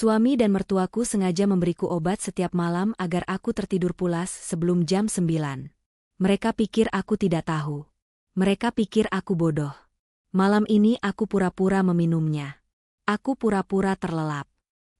Suami dan mertuaku sengaja memberiku obat setiap malam agar aku tertidur pulas sebelum jam 9. Mereka pikir aku tidak tahu. Mereka pikir aku bodoh. Malam ini aku pura-pura meminumnya. Aku pura-pura terlelap.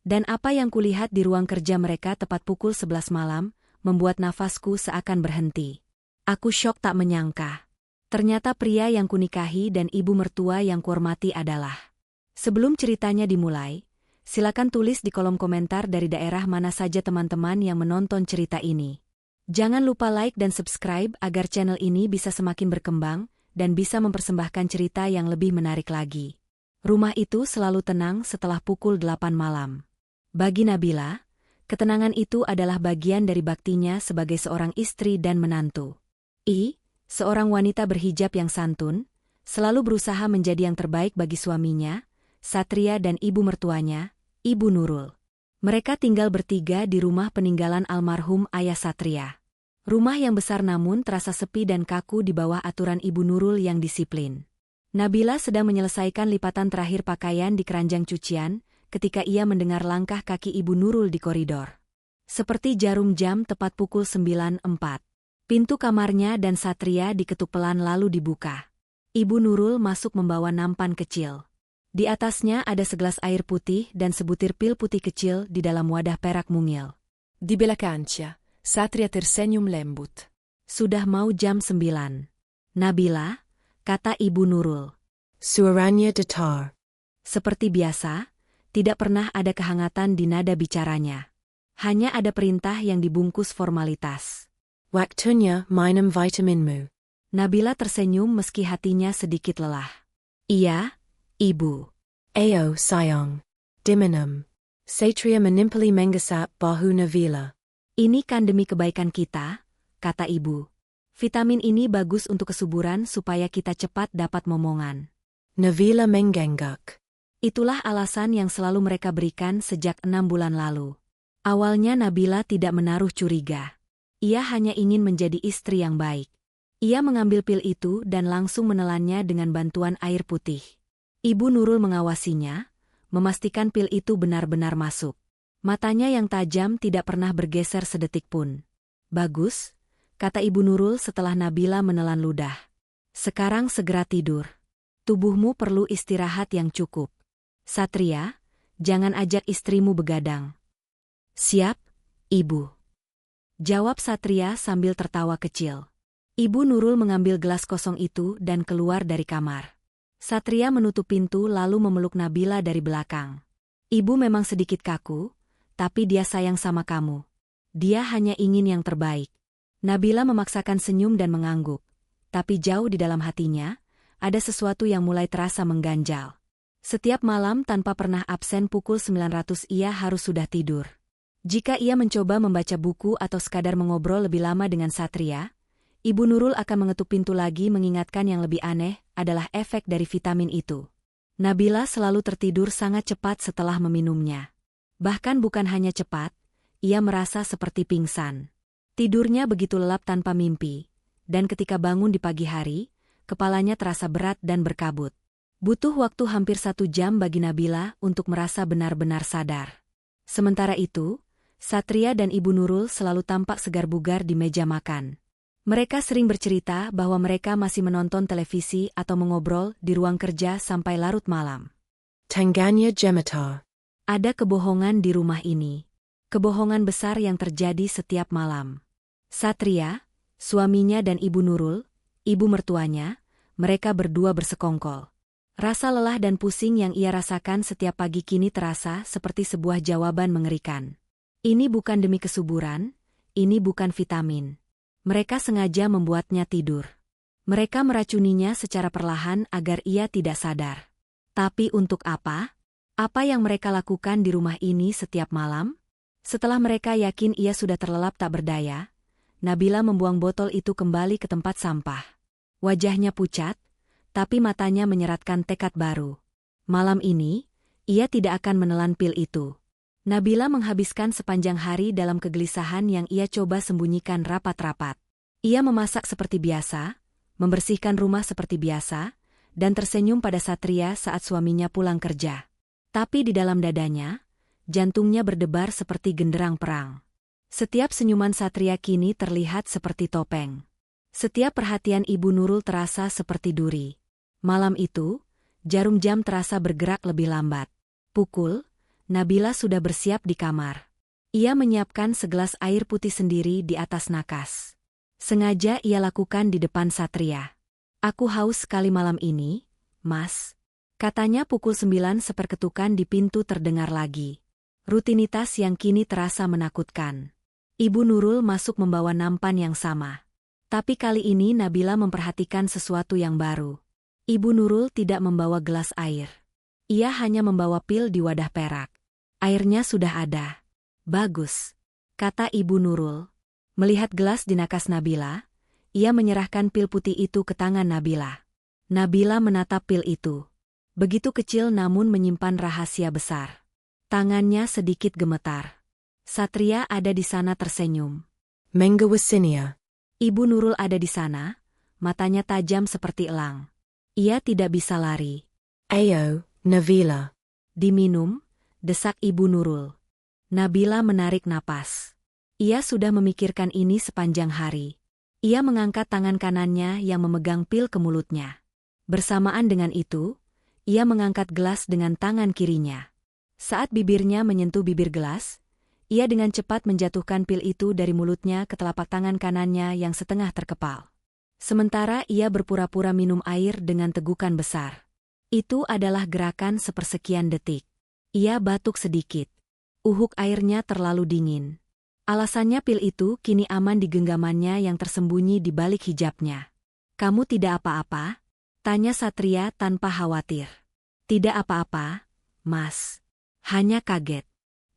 Dan apa yang kulihat di ruang kerja mereka tepat pukul 11 malam, membuat nafasku seakan berhenti. Aku syok tak menyangka. Ternyata pria yang kunikahi dan ibu mertua yang kuhormati adalah. Sebelum ceritanya dimulai, silakan tulis di kolom komentar dari daerah mana saja teman-teman yang menonton cerita ini. Jangan lupa like dan subscribe agar channel ini bisa semakin berkembang dan bisa mempersembahkan cerita yang lebih menarik lagi. Rumah itu selalu tenang setelah pukul 8 malam. Bagi Nabila, ketenangan itu adalah bagian dari baktinya sebagai seorang istri dan menantu. Seorang wanita berhijab yang santun, selalu berusaha menjadi yang terbaik bagi suaminya, Satria dan ibu mertuanya, Ibu Nurul. Mereka tinggal bertiga di rumah peninggalan almarhum ayah Satria. Rumah yang besar namun terasa sepi dan kaku di bawah aturan Ibu Nurul yang disiplin. Nabila sedang menyelesaikan lipatan terakhir pakaian di keranjang cucian, ketika ia mendengar langkah kaki Ibu Nurul di koridor. Seperti jarum jam tepat pukul 9.04. Pintu kamarnya dan Satria diketuk pelan lalu dibuka. Ibu Nurul masuk membawa nampan kecil. Di atasnya ada segelas air putih dan sebutir pil putih kecil di dalam wadah perak mungil. Di bella cancia, Satria tersenyum lembut. Sudah mau jam 9. Nabila, kata Ibu Nurul. Suaranya datar. Seperti biasa, tidak pernah ada kehangatan di nada bicaranya. Hanya ada perintah yang dibungkus formalitas. Waktunya minum vitaminmu. Nabila tersenyum meski hatinya sedikit lelah. Iya, Ibu. Ayo sayang. Diminum. Satria menimpali menggasap bahu Nabila. Ini kan demi kebaikan kita, kata Ibu. Vitamin ini bagus untuk kesuburan supaya kita cepat dapat momongan. Nabila mengangguk. Itulah alasan yang selalu mereka berikan sejak 6 bulan lalu. Awalnya Nabila tidak menaruh curiga. Ia hanya ingin menjadi istri yang baik. Ia mengambil pil itu dan langsung menelannya dengan bantuan air putih. Ibu Nurul mengawasinya, memastikan pil itu benar-benar masuk. Matanya yang tajam tidak pernah bergeser sedetik pun. Bagus, kata Ibu Nurul setelah Nabila menelan ludah. Sekarang segera tidur. Tubuhmu perlu istirahat yang cukup. Satria, jangan ajak istrimu begadang. Siap, Ibu. Jawab Satria sambil tertawa kecil. Ibu Nurul mengambil gelas kosong itu dan keluar dari kamar. Satria menutup pintu lalu memeluk Nabila dari belakang. Ibu memang sedikit kaku, tapi dia sayang sama kamu. Dia hanya ingin yang terbaik. Nabila memaksakan senyum dan mengangguk. Tapi jauh di dalam hatinya, ada sesuatu yang mulai terasa mengganjal. Setiap malam tanpa pernah absen pukul 900 ia harus sudah tidur. Jika ia mencoba membaca buku atau sekadar mengobrol lebih lama dengan Satria, Ibu Nurul akan mengetuk pintu lagi mengingatkan yang lebih aneh adalah efek dari vitamin itu. Nabila selalu tertidur sangat cepat setelah meminumnya. Bahkan bukan hanya cepat, ia merasa seperti pingsan. Tidurnya begitu lelap tanpa mimpi, dan ketika bangun di pagi hari, kepalanya terasa berat dan berkabut. Butuh waktu hampir 1 jam bagi Nabila untuk merasa benar-benar sadar. Sementara itu, Satria dan Ibu Nurul selalu tampak segar bugar di meja makan. Mereka sering bercerita bahwa mereka masih menonton televisi atau mengobrol di ruang kerja sampai larut malam. Tangganya gemetar. Ada kebohongan di rumah ini. Kebohongan besar yang terjadi setiap malam. Satria, suaminya dan Ibu Nurul, ibu mertuanya, mereka berdua bersekongkol. Rasa lelah dan pusing yang ia rasakan setiap pagi kini terasa seperti sebuah jawaban mengerikan. Ini bukan demi kesuburan, ini bukan vitamin. Mereka sengaja membuatnya tidur. Mereka meracuninya secara perlahan agar ia tidak sadar. Tapi untuk apa? Apa yang mereka lakukan di rumah ini setiap malam? Setelah mereka yakin ia sudah terlelap tak berdaya, Nabila membuang botol itu kembali ke tempat sampah. Wajahnya pucat, tapi matanya menyeratkan tekad baru. Malam ini, ia tidak akan menelan pil itu. Nabila menghabiskan sepanjang hari dalam kegelisahan yang ia coba sembunyikan rapat-rapat. Ia memasak seperti biasa, membersihkan rumah seperti biasa, dan tersenyum pada Satria saat suaminya pulang kerja. Tapi di dalam dadanya, jantungnya berdebar seperti genderang perang. Setiap senyuman Satria kini terlihat seperti topeng. Setiap perhatian Ibu Nurul terasa seperti duri. Malam itu, jarum jam terasa bergerak lebih lambat. Pukul, Nabila sudah bersiap di kamar. Ia menyiapkan segelas air putih sendiri di atas nakas. Sengaja ia lakukan di depan Satria. "Aku haus sekali malam ini, Mas," katanya. Pukul 9 seperketukan di pintu terdengar lagi. Rutinitas yang kini terasa menakutkan. Ibu Nurul masuk membawa nampan yang sama. Tapi kali ini Nabila memperhatikan sesuatu yang baru. Ibu Nurul tidak membawa gelas air. Ia hanya membawa pil di wadah perak. "Airnya sudah ada." "Bagus," kata Ibu Nurul. Melihat gelas di nakas Nabila, ia menyerahkan pil putih itu ke tangan Nabila. Nabila menatap pil itu. Begitu kecil namun menyimpan rahasia besar. Tangannya sedikit gemetar. Satria ada di sana tersenyum. Menggawasinya. Ibu Nurul ada di sana, matanya tajam seperti elang. Ia tidak bisa lari. "Ayo, Nabila." "Diminum," desak Ibu Nurul. Nabila menarik napas. Ia sudah memikirkan ini sepanjang hari. Ia mengangkat tangan kanannya yang memegang pil ke mulutnya. Bersamaan dengan itu, ia mengangkat gelas dengan tangan kirinya. Saat bibirnya menyentuh bibir gelas, ia dengan cepat menjatuhkan pil itu dari mulutnya ke telapak tangan kanannya yang setengah terkepal. Sementara ia berpura-pura minum air dengan tegukan besar. Itu adalah gerakan sepersekian detik. Ia batuk sedikit. Uhuk airnya terlalu dingin. Alasannya pil itu kini aman di genggamannya yang tersembunyi di balik hijabnya. "Kamu tidak apa-apa?" tanya Satria tanpa khawatir. "Tidak apa-apa, Mas. Hanya kaget,"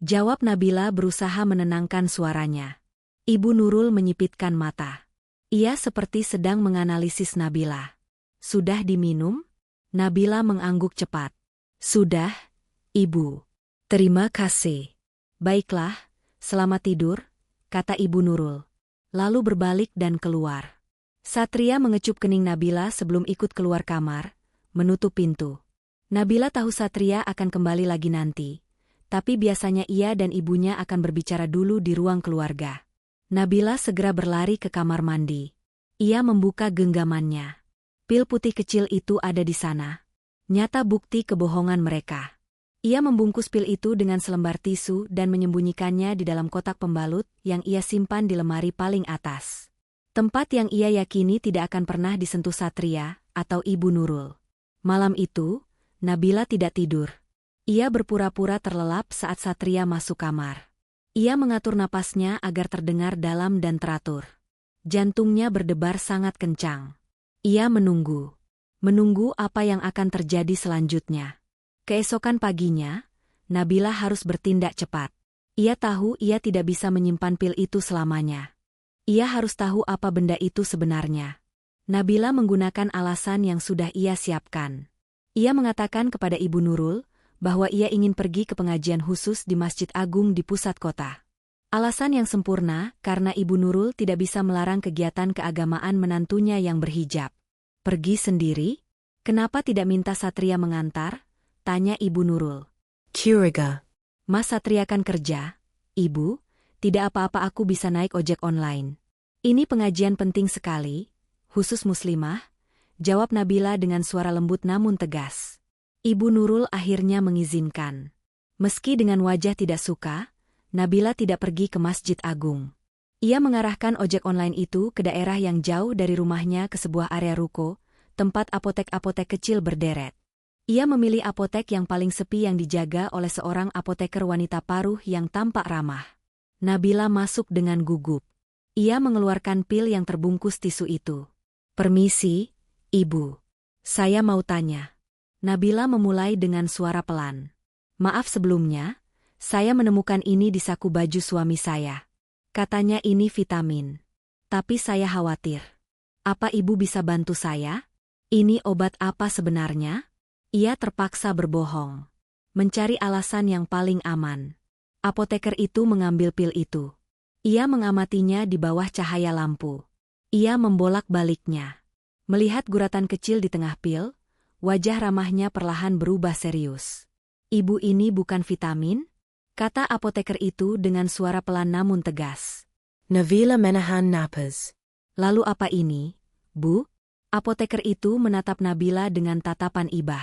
jawab Nabila berusaha menenangkan suaranya. Ibu Nurul menyipitkan mata. Ia seperti sedang menganalisis Nabila. "Sudah diminum?" Nabila mengangguk cepat. "Sudah, Ibu." "Terima kasih." "Baiklah, selamat tidur," kata Ibu Nurul. Lalu berbalik dan keluar. Satria mengecup kening Nabila sebelum ikut keluar kamar, menutup pintu. Nabila tahu Satria akan kembali lagi nanti. Tapi biasanya ia dan ibunya akan berbicara dulu di ruang keluarga. Nabila segera berlari ke kamar mandi. Ia membuka genggamannya. Pil putih kecil itu ada di sana. Nyata bukti kebohongan mereka. Ia membungkus pil itu dengan selembar tisu dan menyembunyikannya di dalam kotak pembalut yang ia simpan di lemari paling atas. Tempat yang ia yakini tidak akan pernah disentuh Satria atau Ibu Nurul. Malam itu, Nabila tidak tidur. Ia berpura-pura terlelap saat Satria masuk kamar. Ia mengatur napasnya agar terdengar dalam dan teratur. Jantungnya berdebar sangat kencang. Ia menunggu. Menunggu apa yang akan terjadi selanjutnya. Keesokan paginya, Nabila harus bertindak cepat. Ia tahu ia tidak bisa menyimpan pil itu selamanya. Ia harus tahu apa benda itu sebenarnya. Nabila menggunakan alasan yang sudah ia siapkan. Ia mengatakan kepada Ibu Nurul bahwa ia ingin pergi ke pengajian khusus di Masjid Agung di pusat kota. Alasan yang sempurna karena Ibu Nurul tidak bisa melarang kegiatan keagamaan menantunya yang berhijab. "Pergi sendiri? Kenapa tidak minta Satria mengantar?" tanya Ibu Nurul. "Curiga." "Mas Satria kan kerja, Ibu. Tidak apa-apa, aku bisa naik ojek online." "Ini pengajian penting sekali, khusus muslimah," jawab Nabila dengan suara lembut namun tegas. Ibu Nurul akhirnya mengizinkan. Meski dengan wajah tidak suka, Nabila tidak pergi ke Masjid Agung. Ia mengarahkan ojek online itu ke daerah yang jauh dari rumahnya ke sebuah area ruko, tempat apotek-apotek kecil berderet. Ia memilih apotek yang paling sepi yang dijaga oleh seorang apoteker wanita paruh yang tampak ramah. Nabila masuk dengan gugup. Ia mengeluarkan pil yang terbungkus tisu itu. "Permisi, Ibu. Saya mau tanya." Nabila memulai dengan suara pelan. "Maaf sebelumnya, saya menemukan ini di saku baju suami saya. Katanya ini vitamin. Tapi saya khawatir. Apa Ibu bisa bantu saya? Ini obat apa sebenarnya?" Ia terpaksa berbohong. Mencari alasan yang paling aman. Apoteker itu mengambil pil itu. Ia mengamatinya di bawah cahaya lampu. Ia membolak-baliknya. Melihat guratan kecil di tengah pil, wajah ramahnya perlahan berubah serius. "Ibu, ini bukan vitamin? kata apoteker itu dengan suara pelan namun tegas. Nabila menahan napas. Lalu apa ini, Bu? Apoteker itu menatap Nabila dengan tatapan ibah.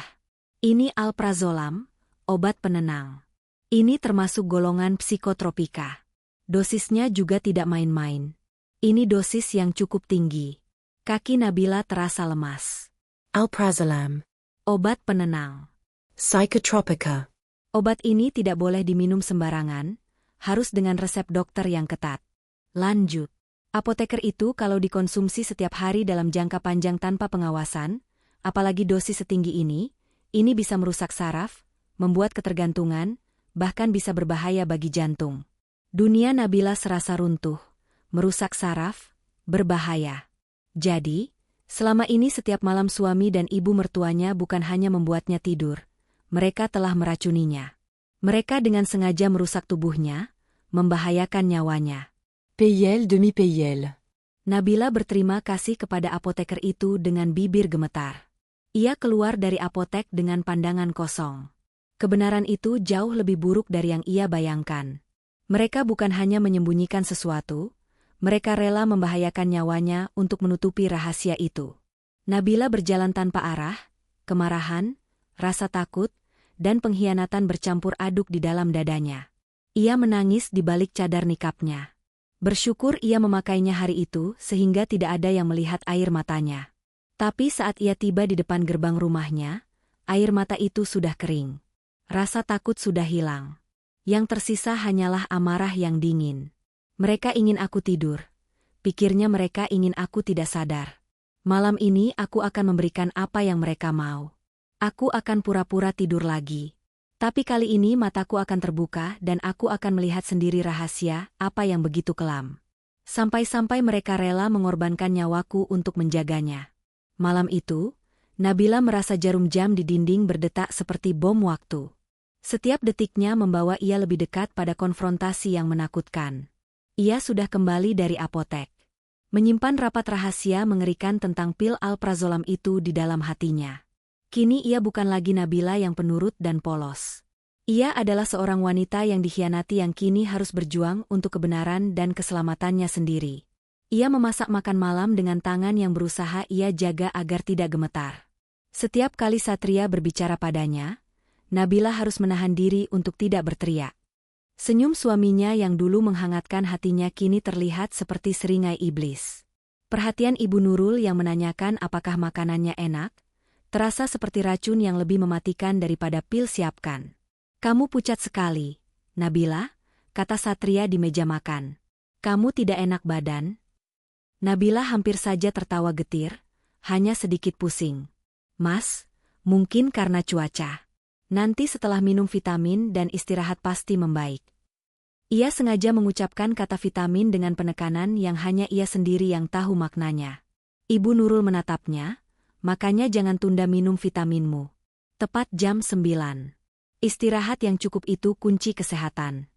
Ini alprazolam, obat penenang. Ini termasuk golongan psikotropika. Dosisnya juga tidak main-main. Ini dosis yang cukup tinggi. Kaki Nabila terasa lemas. Alprazolam. Obat penenang. Psychotropica. Obat ini tidak boleh diminum sembarangan, harus dengan resep dokter yang ketat. Lanjut. Apoteker itu kalau dikonsumsi setiap hari dalam jangka panjang tanpa pengawasan, apalagi dosis setinggi ini bisa merusak saraf, membuat ketergantungan, bahkan bisa berbahaya bagi jantung. Dunia Nabila serasa runtuh, merusak saraf, berbahaya. Jadi, selama ini setiap malam suami dan ibu mertuanya bukan hanya membuatnya tidur, mereka telah meracuninya. Mereka dengan sengaja merusak tubuhnya, membahayakan nyawanya. Payel demi payel. Nabila berterima kasih kepada apoteker itu dengan bibir gemetar. Ia keluar dari apotek dengan pandangan kosong. Kebenaran itu jauh lebih buruk dari yang ia bayangkan. Mereka bukan hanya menyembunyikan sesuatu, mereka rela membahayakan nyawanya untuk menutupi rahasia itu. Nabila berjalan tanpa arah, kemarahan, rasa takut, dan pengkhianatan bercampur aduk di dalam dadanya. Ia menangis di balik cadar nikabnya. Bersyukur ia memakainya hari itu sehingga tidak ada yang melihat air matanya. Tapi saat ia tiba di depan gerbang rumahnya, air mata itu sudah kering. Rasa takut sudah hilang. Yang tersisa hanyalah amarah yang dingin. Mereka ingin aku tidur. Pikirnya mereka ingin aku tidak sadar. Malam ini aku akan memberikan apa yang mereka mau. Aku akan pura-pura tidur lagi. Tapi kali ini mataku akan terbuka dan aku akan melihat sendiri rahasia apa yang begitu kelam. Sampai-sampai mereka rela mengorbankan nyawaku untuk menjaganya. Malam itu, Nabila merasa jarum jam di dinding berdetak seperti bom waktu. Setiap detiknya membawa ia lebih dekat pada konfrontasi yang menakutkan. Ia sudah kembali dari apotek. Menyimpan rapat rahasia mengerikan tentang pil alprazolam itu di dalam hatinya. Kini ia bukan lagi Nabila yang penurut dan polos. Ia adalah seorang wanita yang dikhianati yang kini harus berjuang untuk kebenaran dan keselamatannya sendiri. Ia memasak makan malam dengan tangan yang berusaha ia jaga agar tidak gemetar. Setiap kali Satria berbicara padanya, Nabila harus menahan diri untuk tidak berteriak. Senyum suaminya yang dulu menghangatkan hatinya kini terlihat seperti seringai iblis. Perhatian Ibu Nurul yang menanyakan apakah makanannya enak, terasa seperti racun yang lebih mematikan daripada pil siapkan. Kamu pucat sekali, Nabila, kata Satria di meja makan. Kamu tidak enak badan? Nabila hampir saja tertawa getir, hanya sedikit pusing. Mas, mungkin karena cuaca. Nanti setelah minum vitamin dan istirahat pasti membaik. Ia sengaja mengucapkan kata vitamin dengan penekanan yang hanya ia sendiri yang tahu maknanya. Ibu Nurul menatapnya, makanya jangan tunda minum vitaminmu. Tepat jam 9. Istirahat yang cukup itu kunci kesehatan.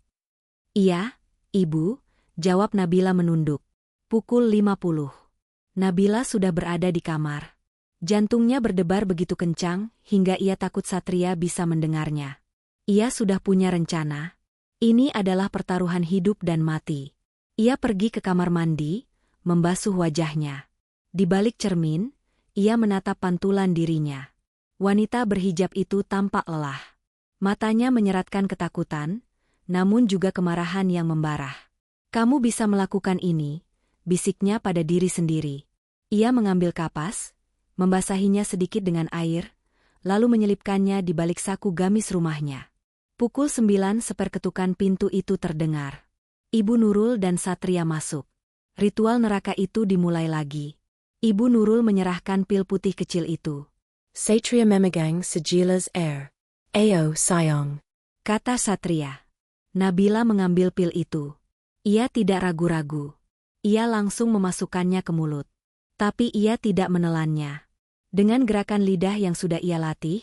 Iya, Ibu, jawab Nabila menunduk. Pukul 50. Nabila sudah berada di kamar. Jantungnya berdebar begitu kencang hingga ia takut Satria bisa mendengarnya. Ia sudah punya rencana. Ini adalah pertaruhan hidup dan mati. Ia pergi ke kamar mandi, membasuh wajahnya. Di balik cermin, ia menatap pantulan dirinya. Wanita berhijab itu tampak lelah. Matanya menyeratkan ketakutan, namun juga kemarahan yang membara. Kamu bisa melakukan ini, bisiknya pada diri sendiri. Ia mengambil kapas, membasahinya sedikit dengan air, lalu menyelipkannya di balik saku gamis rumahnya. Pukul 9 seperketukan pintu itu terdengar. Ibu Nurul dan Satria masuk. Ritual neraka itu dimulai lagi. Ibu Nurul menyerahkan pil putih kecil itu. Satria memegang sejilas air. Ayo sayang, kata Satria. Nabila mengambil pil itu. Ia tidak ragu-ragu. Ia langsung memasukkannya ke mulut. Tapi ia tidak menelannya. Dengan gerakan lidah yang sudah ia latih,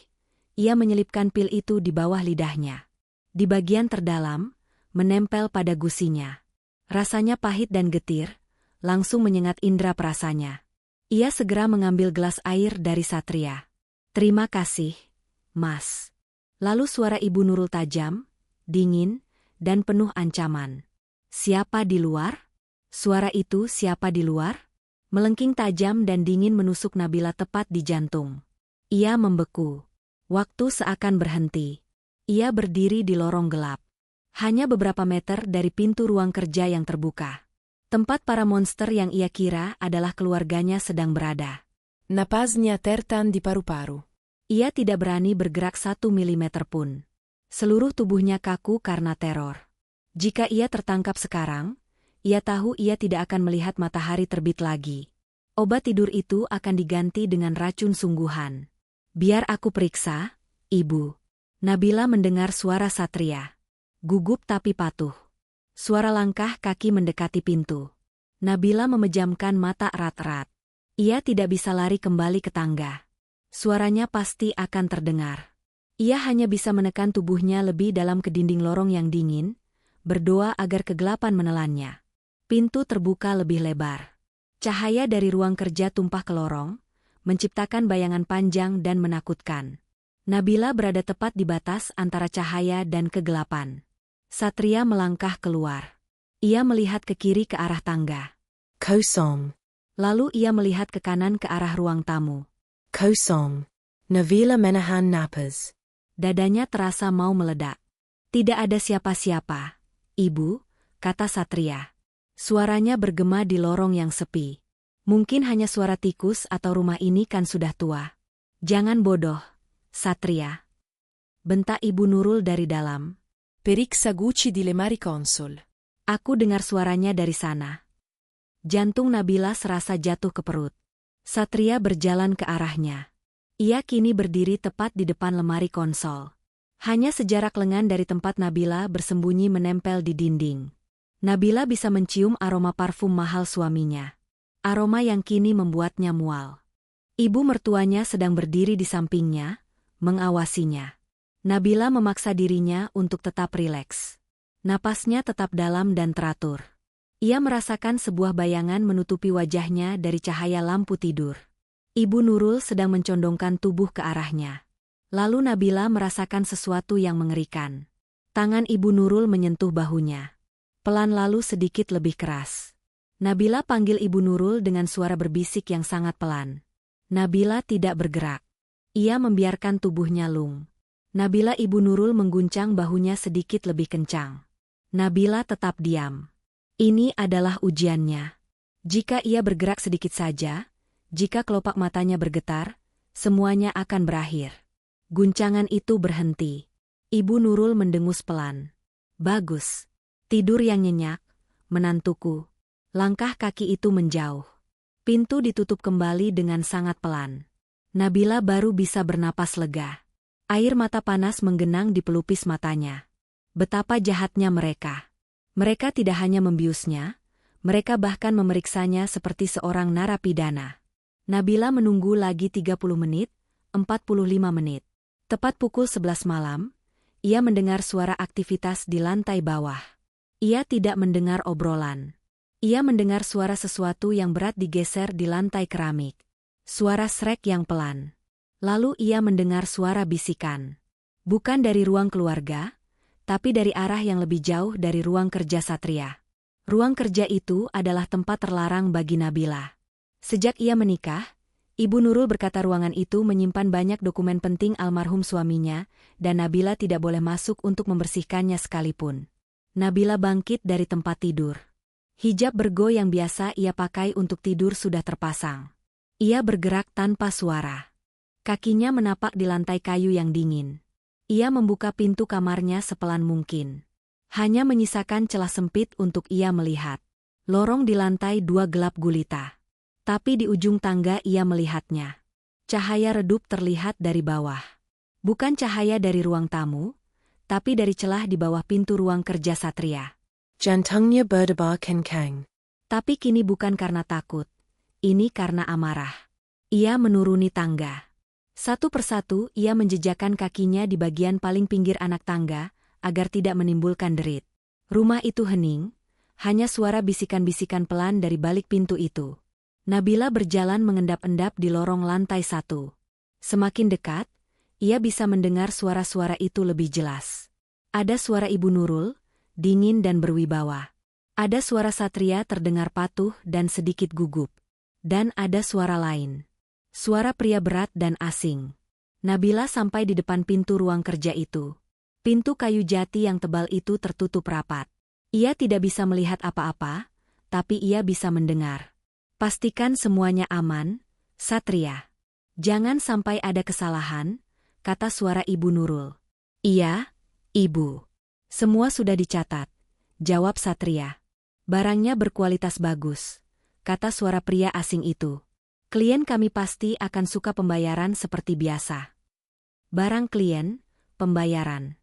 ia menyelipkan pil itu di bawah lidahnya. Di bagian terdalam, menempel pada gusinya. Rasanya pahit dan getir, langsung menyengat indera perasanya. Ia segera mengambil gelas air dari Satria. Terima kasih, Mas. Lalu suara Ibu Nurul tajam, dingin, dan penuh ancaman. Siapa di luar? Suara itu siapa di luar? Melengking tajam dan dingin menusuk Nabila tepat di jantung. Ia membeku. Waktu seakan berhenti. Ia berdiri di lorong gelap. Hanya beberapa meter dari pintu ruang kerja yang terbuka. Tempat para monster yang ia kira adalah keluarganya sedang berada. Napasnya tertan di paru-paru. Ia tidak berani bergerak 1 milimeter pun. Seluruh tubuhnya kaku karena teror. Jika ia tertangkap sekarang, ia tahu ia tidak akan melihat matahari terbit lagi. Obat tidur itu akan diganti dengan racun sungguhan. Biar aku periksa, Ibu. Nabila mendengar suara Satria. Gugup tapi patuh. Suara langkah kaki mendekati pintu. Nabila memejamkan mata erat-erat. Ia tidak bisa lari kembali ke tangga. Suaranya pasti akan terdengar. Ia hanya bisa menekan tubuhnya lebih dalam ke dinding lorong yang dingin, berdoa agar kegelapan menelannya. Pintu terbuka lebih lebar. Cahaya dari ruang kerja tumpah ke lorong, menciptakan bayangan panjang dan menakutkan. Nabila berada tepat di batas antara cahaya dan kegelapan. Satria melangkah keluar. Ia melihat ke kiri ke arah tangga. Kosong. Lalu ia melihat ke kanan ke arah ruang tamu. Kosong. Nabila menahan napas. Dadanya terasa mau meledak. Tidak ada siapa-siapa, Ibu, kata Satria. Suaranya bergema di lorong yang sepi. Mungkin hanya suara tikus atau rumah ini kan sudah tua. Jangan bodoh, Satria. Bentak Ibu Nurul dari dalam. Periksa guci di lemari konsol. Aku dengar suaranya dari sana. Jantung Nabila serasa jatuh ke perut. Satria berjalan ke arahnya. Ia kini berdiri tepat di depan lemari konsol. Hanya sejarak lengan dari tempat Nabila bersembunyi menempel di dinding. Nabila bisa mencium aroma parfum mahal suaminya. Aroma yang kini membuatnya mual. Ibu mertuanya sedang berdiri di sampingnya, mengawasinya. Nabila memaksa dirinya untuk tetap rileks. Napasnya tetap dalam dan teratur. Ia merasakan sebuah bayangan menutupi wajahnya dari cahaya lampu tidur. Ibu Nurul sedang mencondongkan tubuh ke arahnya. Lalu Nabila merasakan sesuatu yang mengerikan. Tangan Ibu Nurul menyentuh bahunya. Pelan lalu sedikit lebih keras. Nabila panggil Ibu Nurul dengan suara berbisik yang sangat pelan. Nabila tidak bergerak. Ia membiarkan tubuhnya lung. Nabila Ibu Nurul mengguncang bahunya sedikit lebih kencang. Nabila tetap diam. Ini adalah ujiannya. Jika ia bergerak sedikit saja, jika kelopak matanya bergetar, semuanya akan berakhir. Guncangan itu berhenti. Ibu Nurul mendengus pelan. Bagus. Tidur yang nyenyak, menantuku. Langkah kaki itu menjauh. Pintu ditutup kembali dengan sangat pelan. Nabila baru bisa bernapas lega. Air mata panas menggenang di pelupis matanya. Betapa jahatnya mereka. Mereka tidak hanya membiusnya, mereka bahkan memeriksanya seperti seorang narapidana. Nabila menunggu lagi 30 menit, 45 menit. Tepat pukul 11 malam, ia mendengar suara aktivitas di lantai bawah. Ia tidak mendengar obrolan. Ia mendengar suara sesuatu yang berat digeser di lantai keramik. Suara srek yang pelan. Lalu ia mendengar suara bisikan. Bukan dari ruang keluarga, tapi dari arah yang lebih jauh dari ruang kerja Satria. Ruang kerja itu adalah tempat terlarang bagi Nabila. Sejak ia menikah, Ibu Nurul berkata ruangan itu menyimpan banyak dokumen penting almarhum suaminya, dan Nabila tidak boleh masuk untuk membersihkannya sekalipun. Nabila bangkit dari tempat tidur. Hijab bergo yang biasa ia pakai untuk tidur sudah terpasang. Ia bergerak tanpa suara. Kakinya menapak di lantai kayu yang dingin. Ia membuka pintu kamarnya sepelan mungkin. Hanya menyisakan celah sempit untuk ia melihat. Lorong di lantai 2 gelap gulita. Tapi di ujung tangga ia melihatnya. Cahaya redup terlihat dari bawah. Bukan cahaya dari ruang tamu, tapi dari celah di bawah pintu ruang kerja Satria. Jantungnya berdebar kencang. Tapi kini bukan karena takut. Ini karena amarah. Ia menuruni tangga. Satu persatu ia menjejakkan kakinya di bagian paling pinggir anak tangga, agar tidak menimbulkan derit. Rumah itu hening, hanya suara bisikan-bisikan pelan dari balik pintu itu. Nabila berjalan mengendap-endap di lorong lantai 1. Semakin dekat, ia bisa mendengar suara-suara itu lebih jelas. Ada suara Ibu Nurul, dingin dan berwibawa. Ada suara satria terdengar patuh dan sedikit gugup. Dan ada suara lain. Suara pria berat dan asing. Nabila sampai di depan pintu ruang kerja itu. Pintu kayu jati yang tebal itu tertutup rapat. Ia tidak bisa melihat apa-apa, tapi ia bisa mendengar. Pastikan semuanya aman, Satria. Jangan sampai ada kesalahan, kata suara Ibu Nurul. Iya, Ibu. Semua sudah dicatat, jawab Satria. Barangnya berkualitas bagus, kata suara pria asing itu. Klien kami pasti akan suka pembayaran seperti biasa. Barang klien, pembayaran.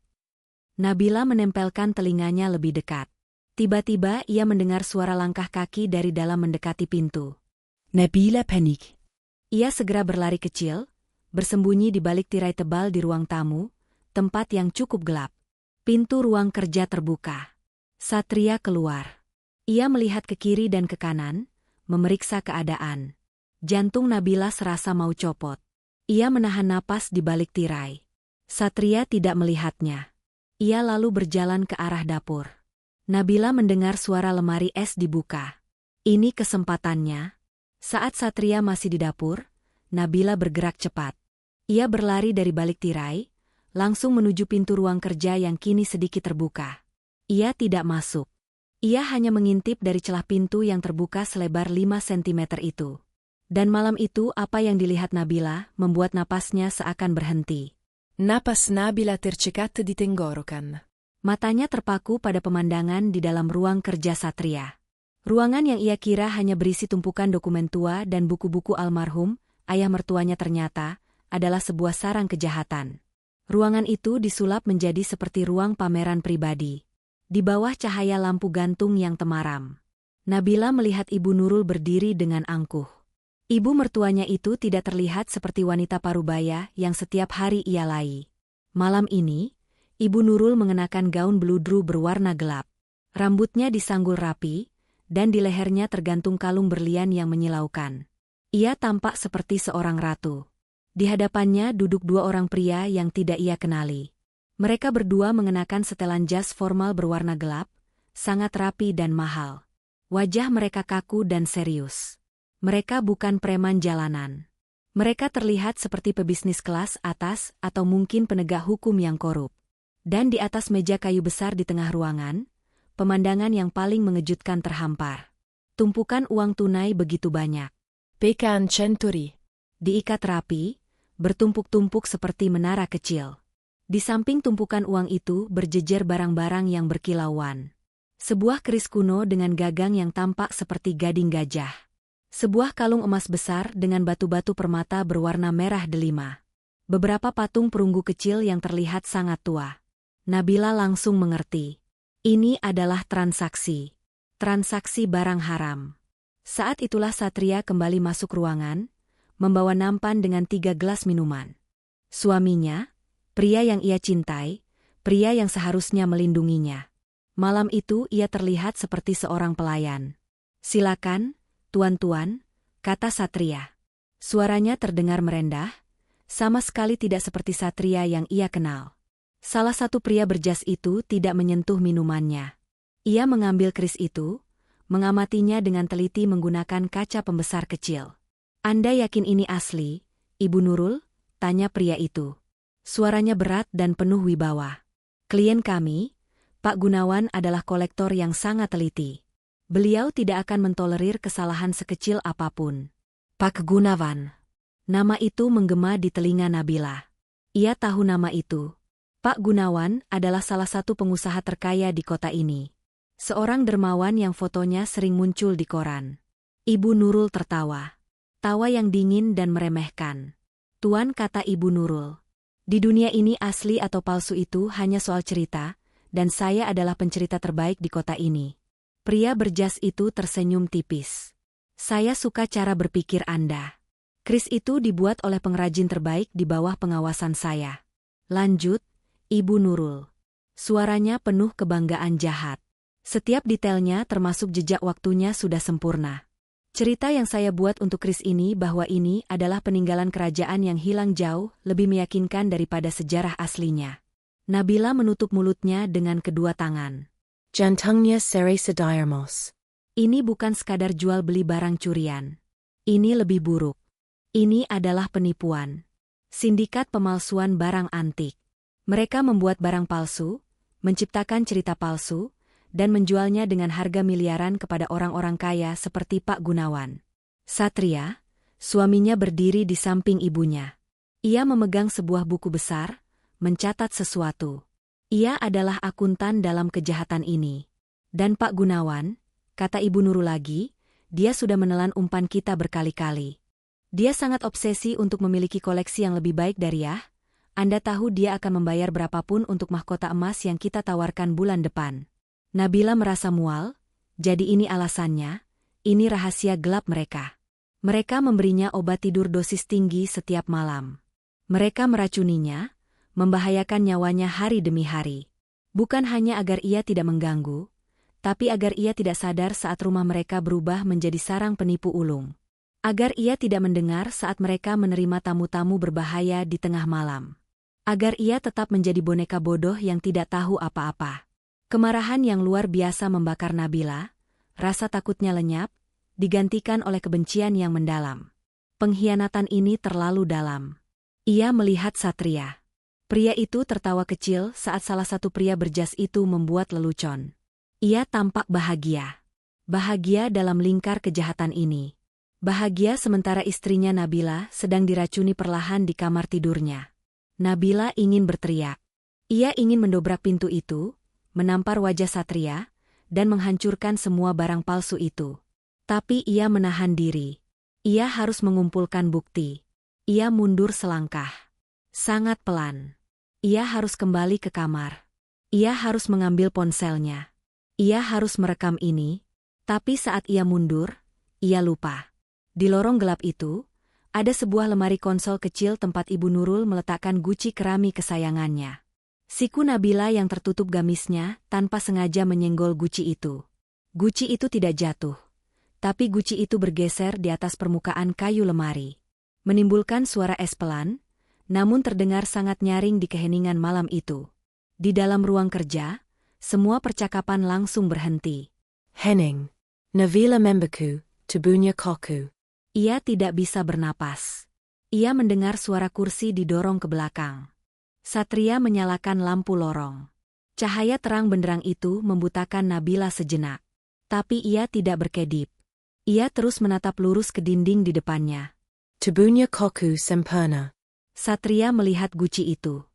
Nabila menempelkan telinganya lebih dekat. Tiba-tiba ia mendengar suara langkah kaki dari dalam mendekati pintu. Nabila panik. Ia segera berlari kecil, bersembunyi di balik tirai tebal di ruang tamu, tempat yang cukup gelap. Pintu ruang kerja terbuka. Satria keluar. Ia melihat ke kiri dan ke kanan, memeriksa keadaan. Jantung Nabila serasa mau copot. Ia menahan napas di balik tirai. Satria tidak melihatnya. Ia lalu berjalan ke arah dapur. Nabila mendengar suara lemari es dibuka. Ini kesempatannya. Saat Satria masih di dapur, Nabila bergerak cepat. Ia berlari dari balik tirai, langsung menuju pintu ruang kerja yang kini sedikit terbuka. Ia tidak masuk. Ia hanya mengintip dari celah pintu yang terbuka selebar 5 cm itu. Dan malam itu apa yang dilihat Nabila membuat napasnya seakan berhenti. Napas Nabila tercekat di tenggorokan. Matanya terpaku pada pemandangan di dalam ruang kerja Satria. Ruangan yang ia kira hanya berisi tumpukan dokumen tua dan buku-buku almarhum, ayah mertuanya ternyata, adalah sebuah sarang kejahatan. Ruangan itu disulap menjadi seperti ruang pameran pribadi. Di bawah cahaya lampu gantung yang temaram. Nabila melihat Ibu Nurul berdiri dengan angkuh. Ibu mertuanya itu tidak terlihat seperti wanita parubaya yang setiap hari ia lai. Malam ini, Ibu Nurul mengenakan gaun beludru berwarna gelap. Rambutnya disanggul rapi, dan di lehernya tergantung kalung berlian yang menyilaukan. Ia tampak seperti seorang ratu. Di hadapannya duduk 2 orang pria yang tidak ia kenali. Mereka berdua mengenakan setelan jas formal berwarna gelap, sangat rapi dan mahal. Wajah mereka kaku dan serius. Mereka bukan preman jalanan. Mereka terlihat seperti pebisnis kelas atas atau mungkin penegak hukum yang korup. Dan di atas meja kayu besar di tengah ruangan, pemandangan yang paling mengejutkan terhampar. Tumpukan uang tunai begitu banyak. Pecahan centuri. Diikat rapi, bertumpuk-tumpuk seperti menara kecil. Di samping tumpukan uang itu berjejer barang-barang yang berkilauan. Sebuah keris kuno dengan gagang yang tampak seperti gading gajah. Sebuah kalung emas besar dengan batu-batu permata berwarna merah delima. Beberapa patung perunggu kecil yang terlihat sangat tua. Nabila langsung mengerti. Ini adalah transaksi. Transaksi barang haram. Saat itulah Satria kembali masuk ruangan, membawa nampan dengan 3 gelas minuman. Suaminya, pria yang ia cintai, pria yang seharusnya melindunginya. Malam itu ia terlihat seperti seorang pelayan. Silakan, tuan-tuan, kata Satria. Suaranya terdengar merendah, sama sekali tidak seperti Satria yang ia kenal. Salah satu pria berjas itu tidak menyentuh minumannya. Ia mengambil keris itu, mengamatinya dengan teliti menggunakan kaca pembesar kecil. Anda yakin ini asli, Ibu Nurul? Tanya pria itu. Suaranya berat dan penuh wibawa. Klien kami, Pak Gunawan adalah kolektor yang sangat teliti. Beliau tidak akan mentolerir kesalahan sekecil apapun. Pak Gunawan. Nama itu menggema di telinga Nabila. Ia tahu nama itu. Pak Gunawan adalah salah satu pengusaha terkaya di kota ini. Seorang dermawan yang fotonya sering muncul di koran. Ibu Nurul tertawa. Tawa yang dingin dan meremehkan. Tuan, kata Ibu Nurul. Di dunia ini asli atau palsu itu hanya soal cerita, dan saya adalah pencerita terbaik di kota ini. Pria berjas itu tersenyum tipis. Saya suka cara berpikir Anda. Keris itu dibuat oleh pengrajin terbaik di bawah pengawasan saya. Lanjut, Ibu Nurul. Suaranya penuh kebanggaan jahat. Setiap detailnya termasuk jejak waktunya sudah sempurna. Cerita yang saya buat untuk keris ini bahwa ini adalah peninggalan kerajaan yang hilang jauh lebih meyakinkan daripada sejarah aslinya. Nabila menutup mulutnya dengan kedua tangan. Jantungnya seri sedirmos. Ini bukan sekadar jual beli barang curian. Ini lebih buruk. Ini adalah penipuan. Sindikat pemalsuan barang antik. Mereka membuat barang palsu, menciptakan cerita palsu, dan menjualnya dengan harga miliaran kepada orang-orang kaya seperti Pak Gunawan. Satria, suaminya berdiri di samping ibunya. Ia memegang sebuah buku besar, mencatat sesuatu. Ia adalah akuntan dalam kejahatan ini. Dan Pak Gunawan, kata Ibu Nurul lagi, dia sudah menelan umpan kita berkali-kali. Dia sangat obsesi untuk memiliki koleksi yang lebih baik dari ya. Anda tahu dia akan membayar berapapun untuk mahkota emas yang kita tawarkan bulan depan. Nabila merasa mual, jadi ini alasannya, ini rahasia gelap mereka. Mereka memberinya obat tidur dosis tinggi setiap malam. Mereka meracuninya, membahayakan nyawanya hari demi hari. Bukan hanya agar ia tidak mengganggu, tapi agar ia tidak sadar saat rumah mereka berubah menjadi sarang penipu ulung. Agar ia tidak mendengar saat mereka menerima tamu-tamu berbahaya di tengah malam. Agar ia tetap menjadi boneka bodoh yang tidak tahu apa-apa. Kemarahan yang luar biasa membakar Nabila, rasa takutnya lenyap, digantikan oleh kebencian yang mendalam. Pengkhianatan ini terlalu dalam. Ia melihat Satria. Pria itu tertawa kecil saat salah satu pria berjas itu membuat lelucon. Ia tampak bahagia. Bahagia dalam lingkar kejahatan ini. Bahagia sementara istrinya Nabila sedang diracuni perlahan di kamar tidurnya. Nabila ingin berteriak. Ia ingin mendobrak pintu itu, menampar wajah Satria, dan menghancurkan semua barang palsu itu. Tapi ia menahan diri. Ia harus mengumpulkan bukti. Ia mundur selangkah. Sangat pelan. Ia harus kembali ke kamar. Ia harus mengambil ponselnya. Ia harus merekam ini, tapi saat ia mundur, ia lupa. Di lorong gelap itu, ada sebuah lemari konsol kecil tempat Ibu Nurul meletakkan guci keramik kesayangannya. Siku Nabila yang tertutup gamisnya tanpa sengaja menyenggol guci itu. Guci itu tidak jatuh, tapi guci itu bergeser di atas permukaan kayu lemari. Menimbulkan suara es pelan, namun terdengar sangat nyaring di keheningan malam itu. Di dalam ruang kerja, semua percakapan langsung berhenti. Henning. Nabila membeku, tubuhnya kaku. Ia tidak bisa bernapas. Ia mendengar suara kursi didorong ke belakang. Satria menyalakan lampu lorong. Cahaya terang benderang itu membutakan Nabila sejenak. Tapi ia tidak berkedip. Ia terus menatap lurus ke dinding di depannya. Tubuhnya kaku sempurna. Satria melihat guci itu.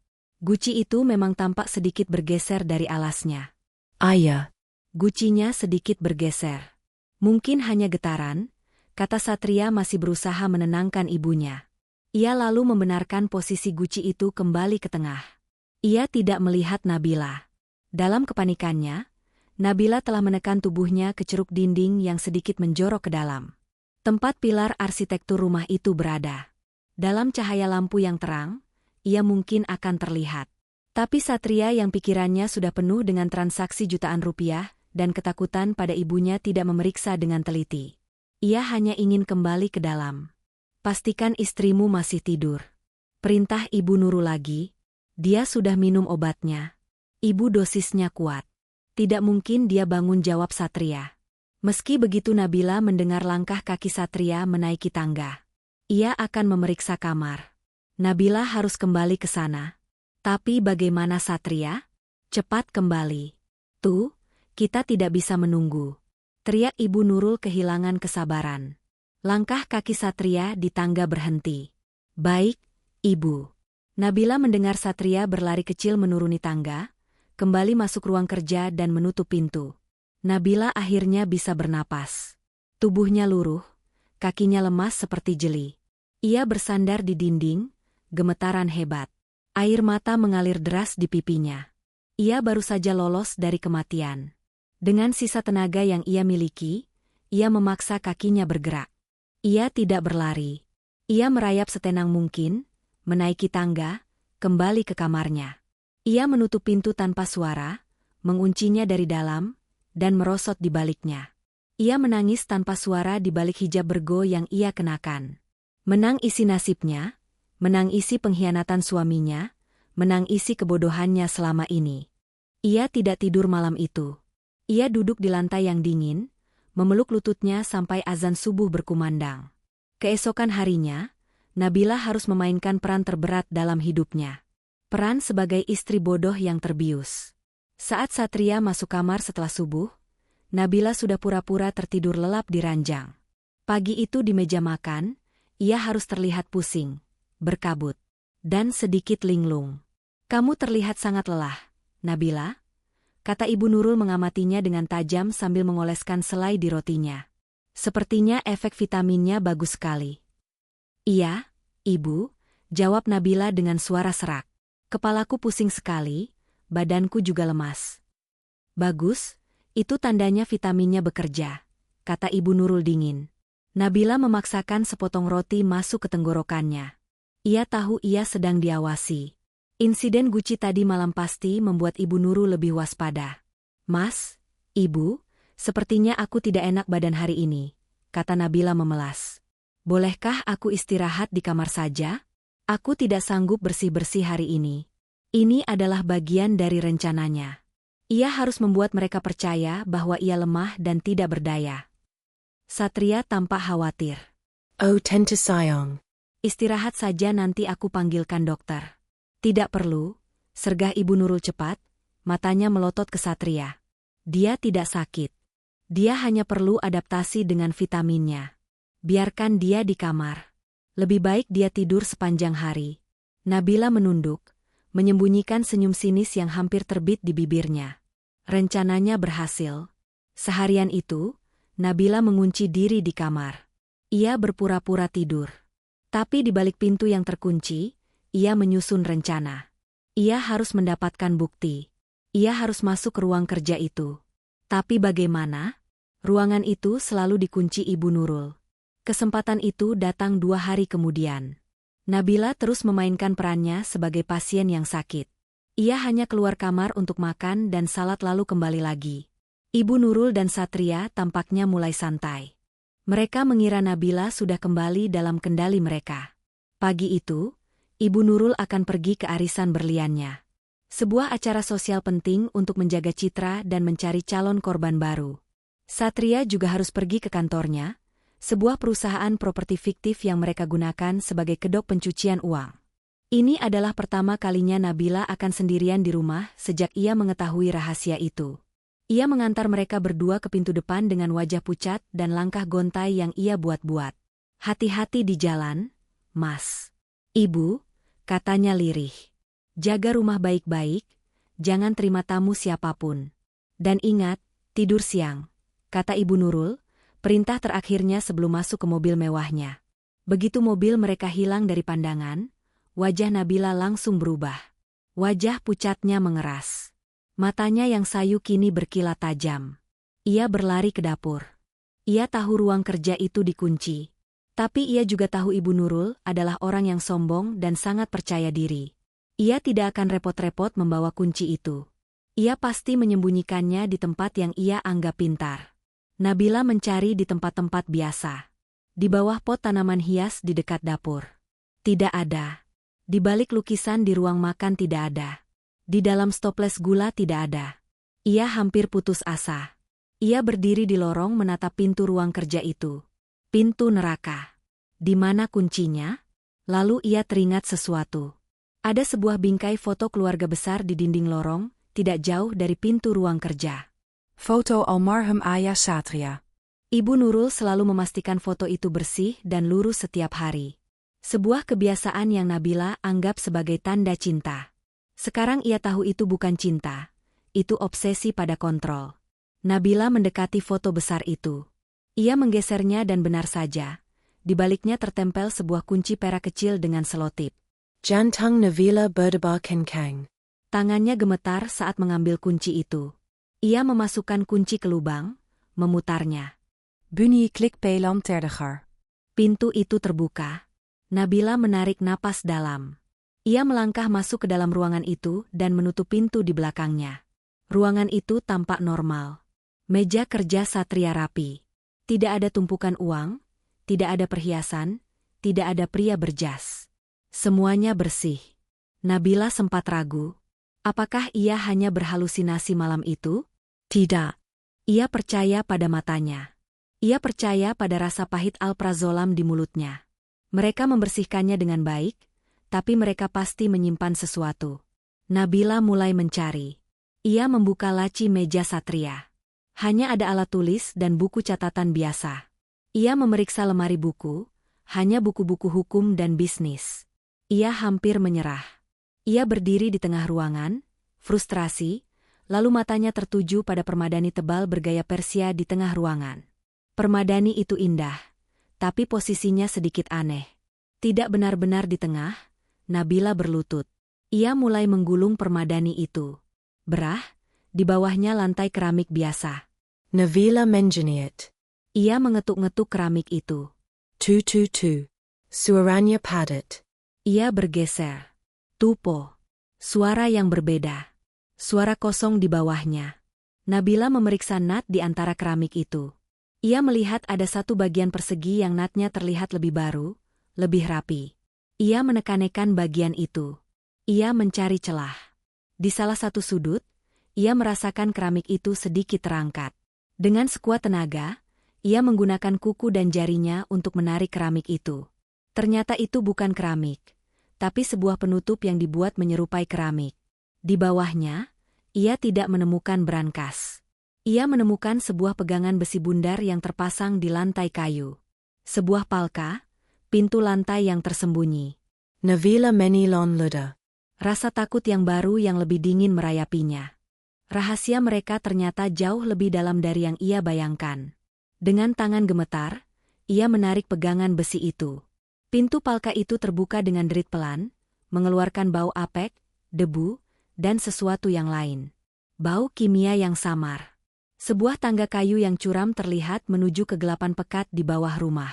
Guci itu memang tampak sedikit bergeser dari alasnya. Ayah. Gucinya sedikit bergeser. Mungkin hanya getaran, kata Satria masih berusaha menenangkan ibunya. Ia lalu membenarkan posisi guci itu kembali ke tengah. Ia tidak melihat Nabila. Dalam kepanikannya, Nabila telah menekan tubuhnya ke ceruk dinding yang sedikit menjorok ke dalam. Tempat pilar arsitektur rumah itu berada. Dalam cahaya lampu yang terang, ia mungkin akan terlihat. Tapi Satria yang pikirannya sudah penuh dengan transaksi jutaan rupiah dan ketakutan pada ibunya tidak memeriksa dengan teliti. Ia hanya ingin kembali ke dalam. Pastikan istrimu masih tidur. Perintah Ibu Nurul lagi. Dia sudah minum obatnya. Ibu dosisnya kuat. Tidak mungkin dia bangun, jawab Satria. Meski begitu Nabila mendengar langkah kaki Satria menaiki tangga. Ia akan memeriksa kamar. Nabila harus kembali ke sana. Tapi bagaimana Satria? Cepat kembali. Tuh, kita tidak bisa menunggu. Teriak Ibu Nurul kehilangan kesabaran. Langkah kaki Satria di tangga berhenti. Baik, Ibu. Nabila mendengar Satria berlari kecil menuruni tangga, kembali masuk ruang kerja dan menutup pintu. Nabila akhirnya bisa bernapas. Tubuhnya luruh, kakinya lemas seperti jeli. Ia bersandar di dinding, gemetaran hebat. Air mata mengalir deras di pipinya. Ia baru saja lolos dari kematian. Dengan sisa tenaga yang ia miliki, ia memaksa kakinya bergerak. Ia tidak berlari. Ia merayap setenang mungkin, menaiki tangga, kembali ke kamarnya. Ia menutup pintu tanpa suara, menguncinya dari dalam, dan merosot di baliknya. Ia menangis tanpa suara di balik hijab bergo yang ia kenakan. Menang isi nasibnya, menang isi pengkhianatan suaminya, menang isi kebodohannya selama ini. Ia tidak tidur malam itu. Ia duduk di lantai yang dingin, memeluk lututnya sampai azan subuh berkumandang. Keesokan harinya, Nabila harus memainkan peran terberat dalam hidupnya. Peran sebagai istri bodoh yang terbius. Saat Satria masuk kamar setelah subuh, Nabila sudah pura-pura tertidur lelap di ranjang. Pagi itu di meja makan, ia harus terlihat pusing, berkabut, dan sedikit linglung. "Kamu terlihat sangat lelah, Nabila," kata Ibu Nurul mengamatinya dengan tajam sambil mengoleskan selai di rotinya. "Sepertinya efek vitaminnya bagus sekali." "Iya, Ibu," jawab Nabila dengan suara serak. "Kepalaku pusing sekali, badanku juga lemas." "Bagus, itu tandanya vitaminnya bekerja," kata Ibu Nurul dingin. Nabila memaksakan sepotong roti masuk ke tenggorokannya. Ia tahu ia sedang diawasi. Insiden Guci tadi malam pasti membuat Ibu Nurul lebih waspada. "Mas, Ibu, sepertinya aku tidak enak badan hari ini," kata Nabila memelas. "Bolehkah aku istirahat di kamar saja? Aku tidak sanggup bersih-bersih hari ini." Ini adalah bagian dari rencananya. Ia harus membuat mereka percaya bahwa ia lemah dan tidak berdaya. Satria tampak khawatir. "Oh Tante Sayang." "Istirahat saja, nanti aku panggilkan dokter." "Tidak perlu," sergah Ibu Nurul cepat, matanya melotot ke Satria. "Dia tidak sakit. Dia hanya perlu adaptasi dengan vitaminnya. Biarkan dia di kamar. Lebih baik dia tidur sepanjang hari." Nabila menunduk, menyembunyikan senyum sinis yang hampir terbit di bibirnya. Rencananya berhasil. Seharian itu, Nabila mengunci diri di kamar. Ia berpura-pura tidur. Tapi di balik pintu yang terkunci, ia menyusun rencana. Ia harus mendapatkan bukti. Ia harus masuk ke ruang kerja itu. Tapi bagaimana? Ruangan itu selalu dikunci Ibu Nurul. Kesempatan itu datang 2 hari kemudian. Nabila terus memainkan perannya sebagai pasien yang sakit. Ia hanya keluar kamar untuk makan dan salat lalu kembali lagi. Ibu Nurul dan Satria tampaknya mulai santai. Mereka mengira Nabila sudah kembali dalam kendali mereka. Pagi itu, Ibu Nurul akan pergi ke arisan berliannya. Sebuah acara sosial penting untuk menjaga citra dan mencari calon korban baru. Satria juga harus pergi ke kantornya, sebuah perusahaan properti fiktif yang mereka gunakan sebagai kedok pencucian uang. Ini adalah pertama kalinya Nabila akan sendirian di rumah sejak ia mengetahui rahasia itu. Ia mengantar mereka berdua ke pintu depan dengan wajah pucat dan langkah gontai yang ia buat-buat. "Hati-hati di jalan, Mas." "Ibu," katanya lirih. "Jaga rumah baik-baik, jangan terima tamu siapapun. Dan ingat, tidur siang," kata Ibu Nurul, perintah terakhirnya sebelum masuk ke mobil mewahnya. Begitu mobil mereka hilang dari pandangan, wajah Nabila langsung berubah. Wajah pucatnya mengeras. Matanya yang sayu kini berkilat tajam. Ia berlari ke dapur. Ia tahu ruang kerja itu dikunci. Tapi ia juga tahu Ibu Nurul adalah orang yang sombong dan sangat percaya diri. Ia tidak akan repot-repot membawa kunci itu. Ia pasti menyembunyikannya di tempat yang ia anggap pintar. Nabila mencari di tempat-tempat biasa. Di bawah pot tanaman hias di dekat dapur. Tidak ada. Di balik lukisan di ruang makan tidak ada. Di dalam stoples gula tidak ada. Ia hampir putus asa. Ia berdiri di lorong menatap pintu ruang kerja itu. Pintu neraka. Di mana kuncinya? Lalu ia teringat sesuatu. Ada sebuah bingkai foto keluarga besar di dinding lorong, tidak jauh dari pintu ruang kerja. Foto almarhum ayah Satria. Ibu Nurul selalu memastikan foto itu bersih dan lurus setiap hari. Sebuah kebiasaan yang Nabila anggap sebagai tanda cinta. Sekarang ia tahu itu bukan cinta, itu obsesi pada kontrol. Nabila mendekati foto besar itu. Ia menggesernya dan benar saja, di baliknya tertempel sebuah kunci perak kecil dengan selotip. Jantang Nabila berdebar kencang. Tangannya gemetar saat mengambil kunci itu. Ia memasukkan kunci ke lubang, memutarnya. Bunyi klik pelam terdengar. Pintu itu terbuka. Nabila menarik napas dalam. Ia melangkah masuk ke dalam ruangan itu dan menutup pintu di belakangnya. Ruangan itu tampak normal. Meja kerja Satria rapi. Tidak ada tumpukan uang, tidak ada perhiasan, tidak ada pria berjas. Semuanya bersih. Nabila sempat ragu. Apakah ia hanya berhalusinasi malam itu? Tidak. Ia percaya pada matanya. Ia percaya pada rasa pahit alprazolam di mulutnya. Mereka membersihkannya dengan baik, tapi mereka pasti menyimpan sesuatu. Nabila mulai mencari. Ia membuka laci meja Satria. Hanya ada alat tulis dan buku catatan biasa. Ia memeriksa lemari buku, hanya buku-buku hukum dan bisnis. Ia hampir menyerah. Ia berdiri di tengah ruangan, frustrasi, lalu matanya tertuju pada permadani tebal bergaya Persia di tengah ruangan. Permadani itu indah, tapi posisinya sedikit aneh. Tidak benar-benar di tengah, Nabila berlutut. Ia mulai menggulung permadani itu. Berah, di bawahnya lantai keramik biasa. Nabila menjeniet. Ia mengetuk-ngetuk keramik itu. Tu. Suaranya padat. Ia bergeser. Tupo. Suara yang berbeda. Suara kosong di bawahnya. Nabila memeriksa nat di antara keramik itu. Ia melihat ada satu bagian persegi yang natnya terlihat lebih baru, lebih rapi. Ia menekan-nekan bagian itu. Ia mencari celah. Di salah satu sudut, ia merasakan keramik itu sedikit terangkat. Dengan sekuat tenaga, ia menggunakan kuku dan jarinya untuk menarik keramik itu. Ternyata itu bukan keramik, tapi sebuah penutup yang dibuat menyerupai keramik. Di bawahnya, ia tidak menemukan brankas. Ia menemukan sebuah pegangan besi bundar yang terpasang di lantai kayu. Sebuah palka, pintu lantai yang tersembunyi. Nabila menilon luda. Rasa takut yang baru yang lebih dingin merayapinya. Rahasia mereka ternyata jauh lebih dalam dari yang ia bayangkan. Dengan tangan gemetar, ia menarik pegangan besi itu. Pintu palka itu terbuka dengan derit pelan, mengeluarkan bau apek, debu, dan sesuatu yang lain. Bau kimia yang samar. Sebuah tangga kayu yang curam terlihat menuju kegelapan pekat di bawah rumah.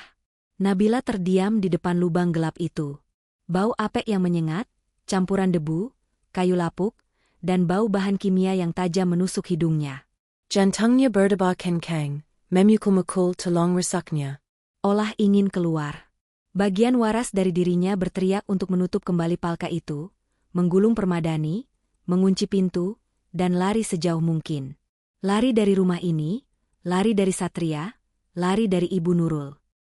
Nabila terdiam di depan lubang gelap itu. Bau apek yang menyengat, campuran debu, kayu lapuk, dan bau bahan kimia yang tajam menusuk hidungnya. Jantungnya berdebar kencang, memukul-mukul tulang rusaknya. Olah ingin keluar. Bagian waras dari dirinya berteriak untuk menutup kembali palka itu, menggulung permadani, mengunci pintu, dan lari sejauh mungkin. Lari dari rumah ini, lari dari Satria, lari dari Ibu Nurul.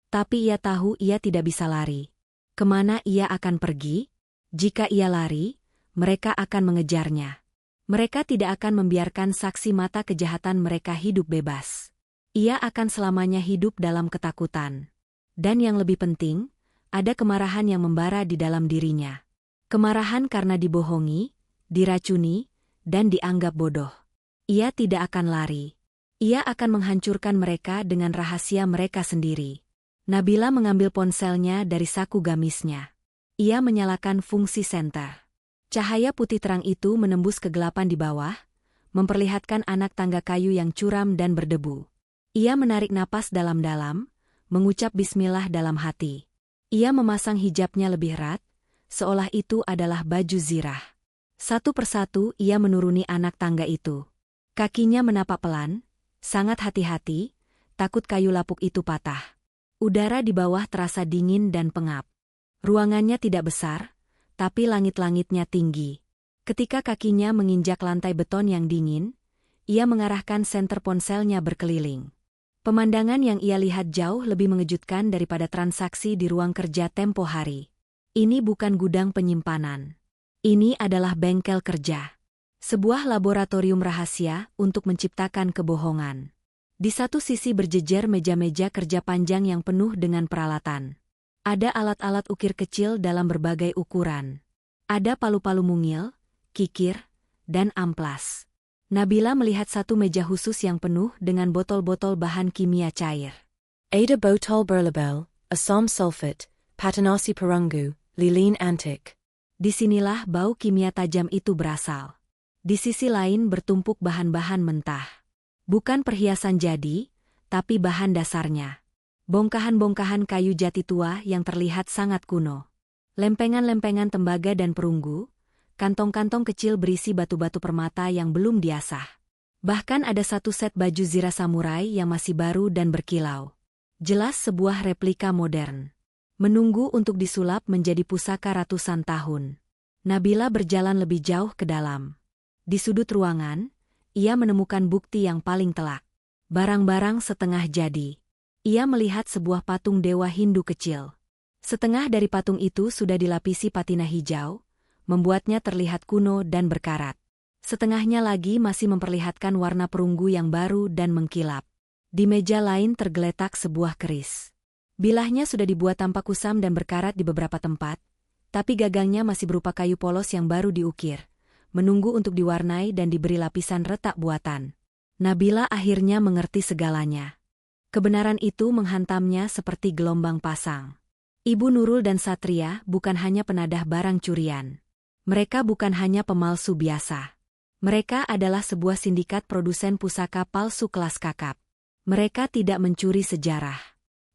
Tapi ia tahu ia tidak bisa lari. Kemana ia akan pergi? Jika ia lari, mereka akan mengejarnya. Mereka tidak akan membiarkan saksi mata kejahatan mereka hidup bebas. Ia akan selamanya hidup dalam ketakutan. Dan yang lebih penting, ada kemarahan yang membara di dalam dirinya. Kemarahan karena dibohongi, diracuni, dan dianggap bodoh. Ia tidak akan lari. Ia akan menghancurkan mereka dengan rahasia mereka sendiri. Nabila mengambil ponselnya dari saku gamisnya. Ia menyalakan fungsi senter. Cahaya putih terang itu menembus kegelapan di bawah, memperlihatkan anak tangga kayu yang curam dan berdebu. Ia menarik napas dalam-dalam, mengucap bismillah dalam hati. Ia memasang hijabnya lebih erat, seolah itu adalah baju zirah. Satu persatu ia menuruni anak tangga itu. Kakinya menapak pelan, sangat hati-hati, takut kayu lapuk itu patah. Udara di bawah terasa dingin dan pengap. Ruangannya tidak besar, tapi langit-langitnya tinggi. Ketika kakinya menginjak lantai beton yang dingin, ia mengarahkan senter ponselnya berkeliling. Pemandangan yang ia lihat jauh lebih mengejutkan daripada transaksi di ruang kerja tempo hari. Ini bukan gudang penyimpanan. Ini adalah bengkel kerja. Sebuah laboratorium rahasia untuk menciptakan kebohongan. Di satu sisi berjejer meja-meja kerja panjang yang penuh dengan peralatan. Ada alat-alat ukir kecil dalam berbagai ukuran. Ada palu-palu mungil, kikir, dan amplas. Nabila melihat satu meja khusus yang penuh dengan botol-botol bahan kimia cair. Ada botol berlabel, asam sulfat, patanasi perunggu, lilin antik. Disinilah bau kimia tajam itu berasal. Di sisi lain bertumpuk bahan-bahan mentah. Bukan perhiasan jadi, tapi bahan dasarnya. Bongkahan-bongkahan kayu jati tua yang terlihat sangat kuno. Lempengan-lempengan tembaga dan perunggu, kantong-kantong kecil berisi batu-batu permata yang belum diasah. Bahkan ada satu set baju zirah samurai yang masih baru dan berkilau. Jelas sebuah replika modern. Menunggu untuk disulap menjadi pusaka ratusan tahun. Nabila berjalan lebih jauh ke dalam. Di sudut ruangan, ia menemukan bukti yang paling telak. Barang-barang setengah jadi. Ia melihat sebuah patung dewa Hindu kecil. Setengah dari patung itu sudah dilapisi patina hijau, membuatnya terlihat kuno dan berkarat. Setengahnya lagi masih memperlihatkan warna perunggu yang baru dan mengkilap. Di meja lain tergeletak sebuah keris. Bilahnya sudah dibuat tampak kusam dan berkarat di beberapa tempat, tapi gagangnya masih berupa kayu polos yang baru diukir, menunggu untuk diwarnai dan diberi lapisan retak buatan. Nabila akhirnya mengerti segalanya. Kebenaran itu menghantamnya seperti gelombang pasang. Ibu Nurul dan Satria bukan hanya penadah barang curian. Mereka bukan hanya pemalsu biasa. Mereka adalah sebuah sindikat produsen pusaka palsu kelas kakap. Mereka tidak mencuri sejarah.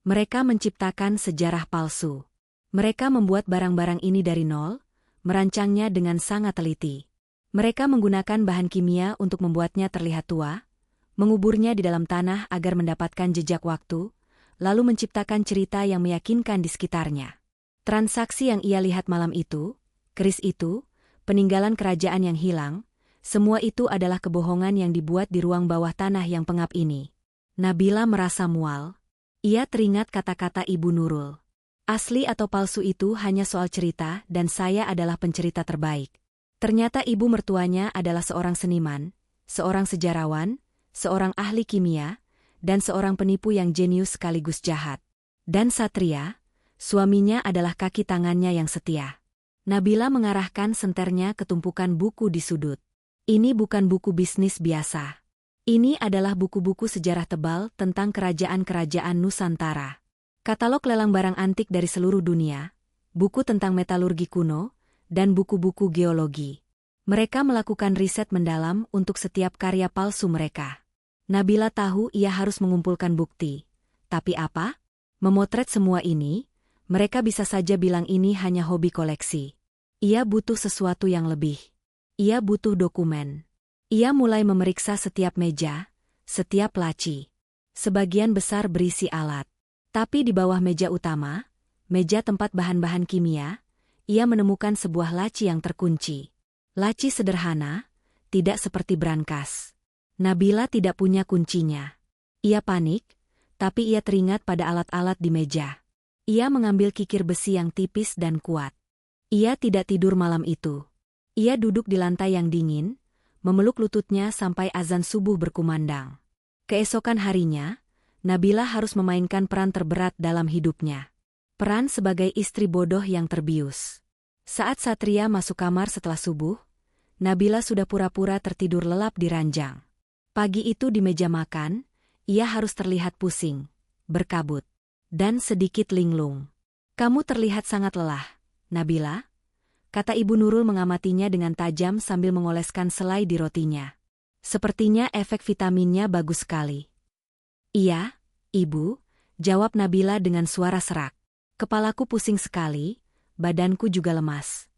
Mereka menciptakan sejarah palsu. Mereka membuat barang-barang ini dari nol, merancangnya dengan sangat teliti. Mereka menggunakan bahan kimia untuk membuatnya terlihat tua, menguburnya di dalam tanah agar mendapatkan jejak waktu, lalu menciptakan cerita yang meyakinkan di sekitarnya. Transaksi yang ia lihat malam itu, keris itu, peninggalan kerajaan yang hilang, semua itu adalah kebohongan yang dibuat di ruang bawah tanah yang pengap ini. Nabila merasa mual. Ia teringat kata-kata Ibu Nurul. Asli atau palsu itu hanya soal cerita dan saya adalah pencerita terbaik. Ternyata ibu mertuanya adalah seorang seniman, seorang sejarawan, seorang ahli kimia, dan seorang penipu yang jenius sekaligus jahat. Dan Satria, suaminya adalah kaki tangannya yang setia. Nabila mengarahkan senternya ke tumpukan buku di sudut. Ini bukan buku bisnis biasa. Ini adalah buku-buku sejarah tebal tentang kerajaan-kerajaan Nusantara. Katalog lelang barang antik dari seluruh dunia, buku tentang metalurgi kuno, dan buku-buku geologi. Mereka melakukan riset mendalam untuk setiap karya palsu mereka. Nabila tahu ia harus mengumpulkan bukti. Tapi apa? Memotret semua ini, mereka bisa saja bilang ini hanya hobi koleksi. Ia butuh sesuatu yang lebih. Ia butuh dokumen. Ia mulai memeriksa setiap meja, setiap laci. Sebagian besar berisi alat. Tapi di bawah meja utama, meja tempat bahan-bahan kimia, ia menemukan sebuah laci yang terkunci. Laci sederhana, tidak seperti brankas. Nabila tidak punya kuncinya. Ia panik, tapi ia teringat pada alat-alat di meja. Ia mengambil kikir besi yang tipis dan kuat. Ia tidak tidur malam itu. Ia duduk di lantai yang dingin, memeluk lututnya sampai azan subuh berkumandang. Keesokan harinya, Nabila harus memainkan peran terberat dalam hidupnya. Peran sebagai istri bodoh yang terbius. Saat Satria masuk kamar setelah subuh, Nabila sudah pura-pura tertidur lelap di ranjang. Pagi itu di meja makan, ia harus terlihat pusing, berkabut, dan sedikit linglung. "Kamu terlihat sangat lelah, Nabila," kata Ibu Nurul mengamatinya dengan tajam sambil mengoleskan selai di rotinya. "Sepertinya efek vitaminnya bagus sekali." "Iya, Ibu," jawab Nabila dengan suara serak. "Kepalaku pusing sekali, badanku juga lemas."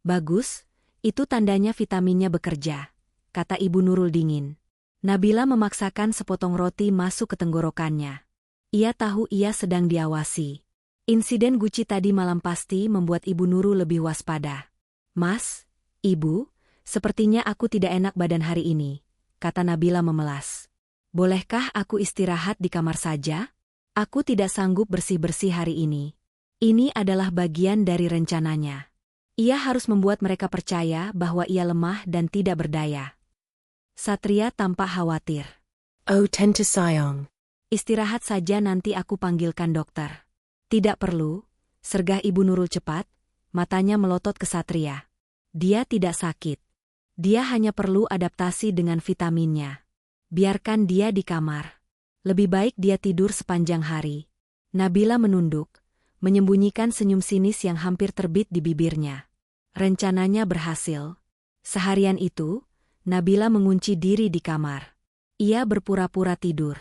"Bagus, itu tandanya vitaminnya bekerja," kata Ibu Nurul dingin. Nabila memaksakan sepotong roti masuk ke tenggorokannya. Ia tahu ia sedang diawasi. Insiden Guci tadi malam pasti membuat Ibu Nurul lebih waspada. "Mas, Ibu, sepertinya aku tidak enak badan hari ini," kata Nabila memelas. "Bolehkah aku istirahat di kamar saja? Aku tidak sanggup bersih-bersih hari ini." Ini adalah bagian dari rencananya. Ia harus membuat mereka percaya bahwa ia lemah dan tidak berdaya. Satria tampak khawatir. "Oh, Tante Sayang." "Istirahat saja, nanti aku panggilkan dokter." "Tidak perlu," sergah Ibu Nurul cepat, matanya melotot ke Satria. "Dia tidak sakit. Dia hanya perlu adaptasi dengan vitaminnya. Biarkan dia di kamar. Lebih baik dia tidur sepanjang hari." Nabila menunduk, menyembunyikan senyum sinis yang hampir terbit di bibirnya. Rencananya berhasil. Seharian itu, Nabila mengunci diri di kamar. Ia berpura-pura tidur.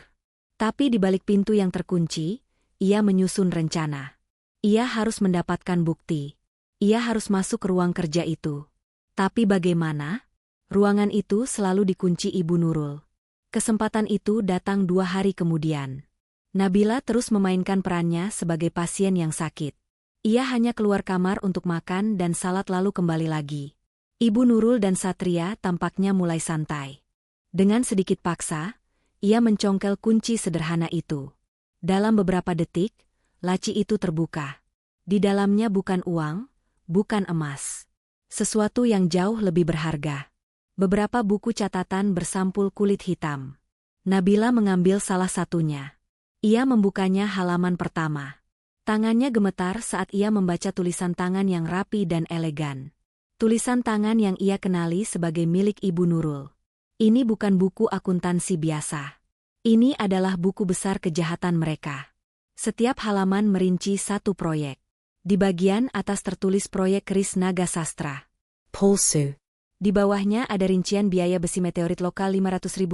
Tapi di balik pintu yang terkunci, ia menyusun rencana. Ia harus mendapatkan bukti. Ia harus masuk ke ruang kerja itu. Tapi bagaimana? Ruangan itu selalu dikunci Ibu Nurul. Kesempatan itu datang 2 hari kemudian. Nabila terus memainkan perannya sebagai pasien yang sakit. Ia hanya keluar kamar untuk makan dan salat lalu kembali lagi. Ibu Nurul dan Satria tampaknya mulai santai. Dengan sedikit paksa, Ia mencongkel kunci sederhana itu. Dalam beberapa detik, laci itu terbuka. Di dalamnya bukan uang, bukan emas. Sesuatu yang jauh lebih berharga. Beberapa buku catatan bersampul kulit hitam. Nabila mengambil salah satunya. Ia membukanya halaman pertama. Tangannya gemetar saat ia membaca tulisan tangan yang rapi dan elegan. Tulisan tangan yang ia kenali sebagai milik Ibu Nurul. Ini bukan buku akuntansi biasa. Ini adalah buku besar kejahatan mereka. Setiap halaman merinci satu proyek. Di bagian atas tertulis proyek Kris Naga Sastra. Palsu. Di bawahnya ada rincian biaya besi meteorit lokal Rp500.000,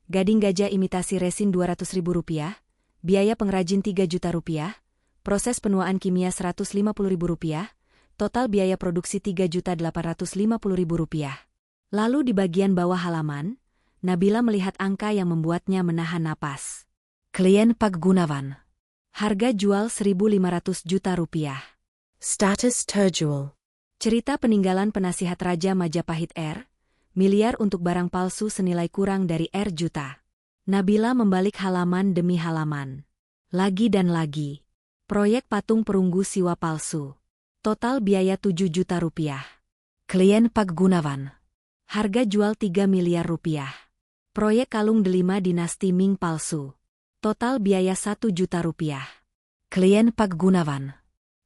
gading gajah imitasi resin Rp200.000, biaya pengrajin Rp3.000.000, proses penuaan kimia Rp150.000, total biaya produksi Rp3.850.000. Lalu di bagian bawah halaman, Nabila melihat angka yang membuatnya menahan napas. Klien Pak Gunawan. Harga jual Rp1.500 juta. Status terjual. Cerita peninggalan penasihat Raja Majapahit R. Miliar untuk barang palsu senilai kurang dari R juta. Nabila membalik halaman demi halaman. Lagi dan lagi. Proyek patung perunggu siwa palsu. Total biaya Rp7 juta. Klien Pak Gunawan. Harga jual Rp3 miliar. Proyek kalung delima dinasti Ming palsu. Total biaya Rp1 juta. Klien Pak Gunawan.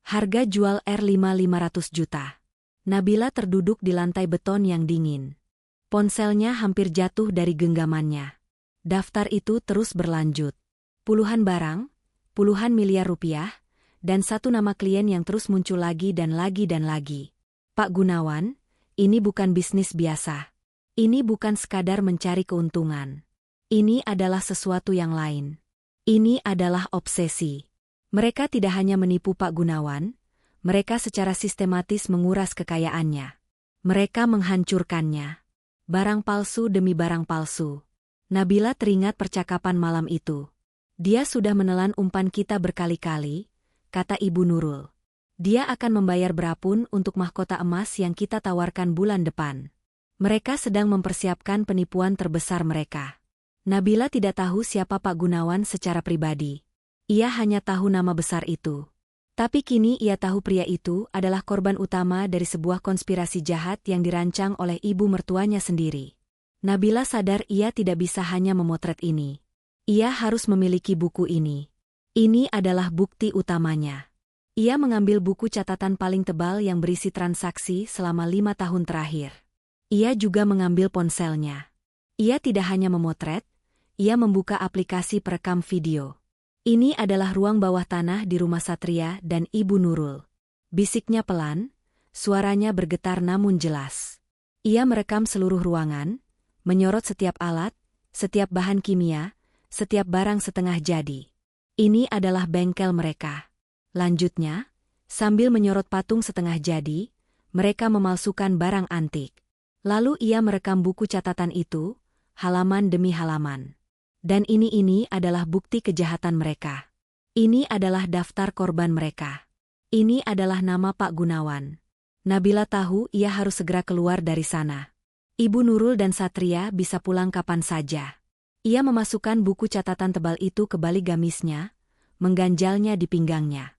Harga jual R5.500 juta. Nabila terduduk di lantai beton yang dingin. Ponselnya hampir jatuh dari genggamannya. Daftar itu terus berlanjut. Puluhan barang, puluhan miliar rupiah, dan satu nama klien yang terus muncul lagi dan lagi dan lagi. Pak Gunawan, ini bukan bisnis biasa. Ini bukan sekadar mencari keuntungan. Ini adalah sesuatu yang lain. Ini adalah obsesi. Mereka tidak hanya menipu Pak Gunawan, mereka secara sistematis menguras kekayaannya. Mereka menghancurkannya. Barang palsu demi barang palsu. Nabila teringat percakapan malam itu. Dia sudah menelan umpan kita berkali-kali, kata Ibu Nurul. Dia akan membayar berapun untuk mahkota emas yang kita tawarkan bulan depan. Mereka sedang mempersiapkan penipuan terbesar mereka. Nabila tidak tahu siapa Pak Gunawan secara pribadi. Ia hanya tahu nama besar itu. Tapi kini ia tahu pria itu adalah korban utama dari sebuah konspirasi jahat yang dirancang oleh ibu mertuanya sendiri. Nabila sadar ia tidak bisa hanya memotret ini. Ia harus memiliki buku ini. Ini adalah bukti utamanya. Ia mengambil buku catatan paling tebal yang berisi transaksi selama 5 tahun terakhir. Ia juga mengambil ponselnya. Ia tidak hanya memotret, ia membuka aplikasi perekam video. Ini adalah ruang bawah tanah di rumah Satria dan Ibu Nurul. Bisiknya pelan, suaranya bergetar namun jelas. Ia merekam seluruh ruangan, menyorot setiap alat, setiap bahan kimia, setiap barang setengah jadi. Ini adalah bengkel mereka. Lanjutnya, sambil menyorot patung setengah jadi, mereka memalsukan barang antik. Lalu ia merekam buku catatan itu, halaman demi halaman. Dan ini adalah bukti kejahatan mereka. Ini adalah daftar korban mereka. Ini adalah nama Pak Gunawan. Nabila tahu ia harus segera keluar dari sana. Ibu Nurul dan Satria bisa pulang kapan saja. Ia memasukkan buku catatan tebal itu ke balik gamisnya, mengganjalnya di pinggangnya.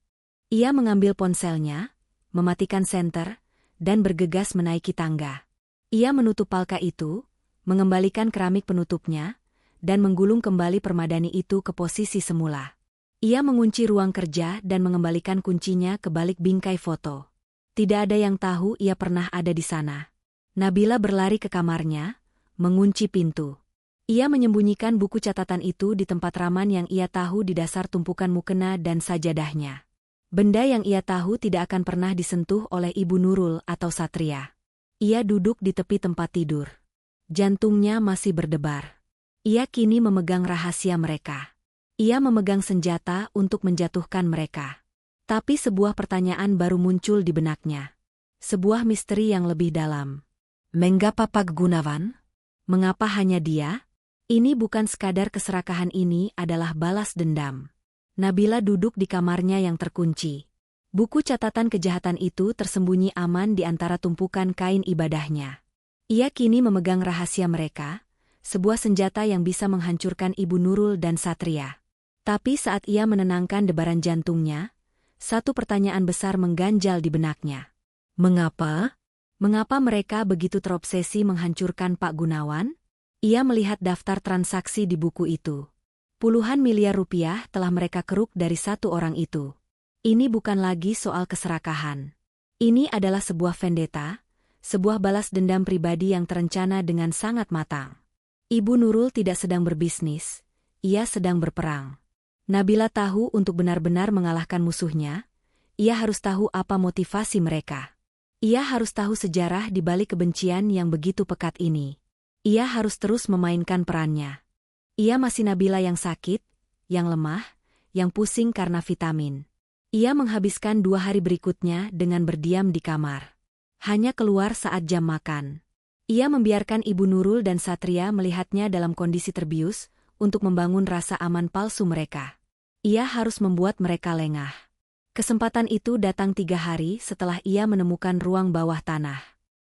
Ia mengambil ponselnya, mematikan senter, dan bergegas menaiki tangga. Ia menutup palka itu, mengembalikan keramik penutupnya, dan menggulung kembali permadani itu ke posisi semula. Ia mengunci ruang kerja dan mengembalikan kuncinya ke balik bingkai foto. Tidak ada yang tahu ia pernah ada di sana. Nabila berlari ke kamarnya, mengunci pintu. Ia menyembunyikan buku catatan itu di tempat raman yang ia tahu di dasar tumpukan mukena dan sajadahnya. Benda yang ia tahu tidak akan pernah disentuh oleh Ibu Nurul atau Satria. Ia duduk di tepi tempat tidur. Jantungnya masih berdebar. Ia kini memegang rahasia mereka. Ia memegang senjata untuk menjatuhkan mereka. Tapi sebuah pertanyaan baru muncul di benaknya. Sebuah misteri yang lebih dalam. Mengapa Pak Gunawan? Mengapa hanya dia? Ini bukan sekadar keserakahan, ini adalah balas dendam. Nabila duduk di kamarnya yang terkunci. Buku catatan kejahatan itu tersembunyi aman di antara tumpukan kain ibadahnya. Ia kini memegang rahasia mereka, sebuah senjata yang bisa menghancurkan Ibu Nurul dan Satria. Tapi saat ia menenangkan debaran jantungnya, satu pertanyaan besar mengganjal di benaknya. Mengapa? Mengapa mereka begitu terobsesi menghancurkan Pak Gunawan? Ia melihat daftar transaksi di buku itu. Puluhan miliar rupiah telah mereka keruk dari satu orang itu. Ini bukan lagi soal keserakahan. Ini adalah sebuah vendetta, sebuah balas dendam pribadi yang terencana dengan sangat matang. Ibu Nurul tidak sedang berbisnis, ia sedang berperang. Nabila tahu untuk benar-benar mengalahkan musuhnya, ia harus tahu apa motivasi mereka. Ia harus tahu sejarah di balik kebencian yang begitu pekat ini. Ia harus terus memainkan perannya. Ia masih Nabila yang sakit, yang lemah, yang pusing karena vitamin. Ia menghabiskan 2 hari berikutnya dengan berdiam di kamar. Hanya keluar saat jam makan. Ia membiarkan Ibu Nurul dan Satria melihatnya dalam kondisi terbius untuk membangun rasa aman palsu mereka. Ia harus membuat mereka lengah. Kesempatan itu datang 3 hari setelah ia menemukan ruang bawah tanah.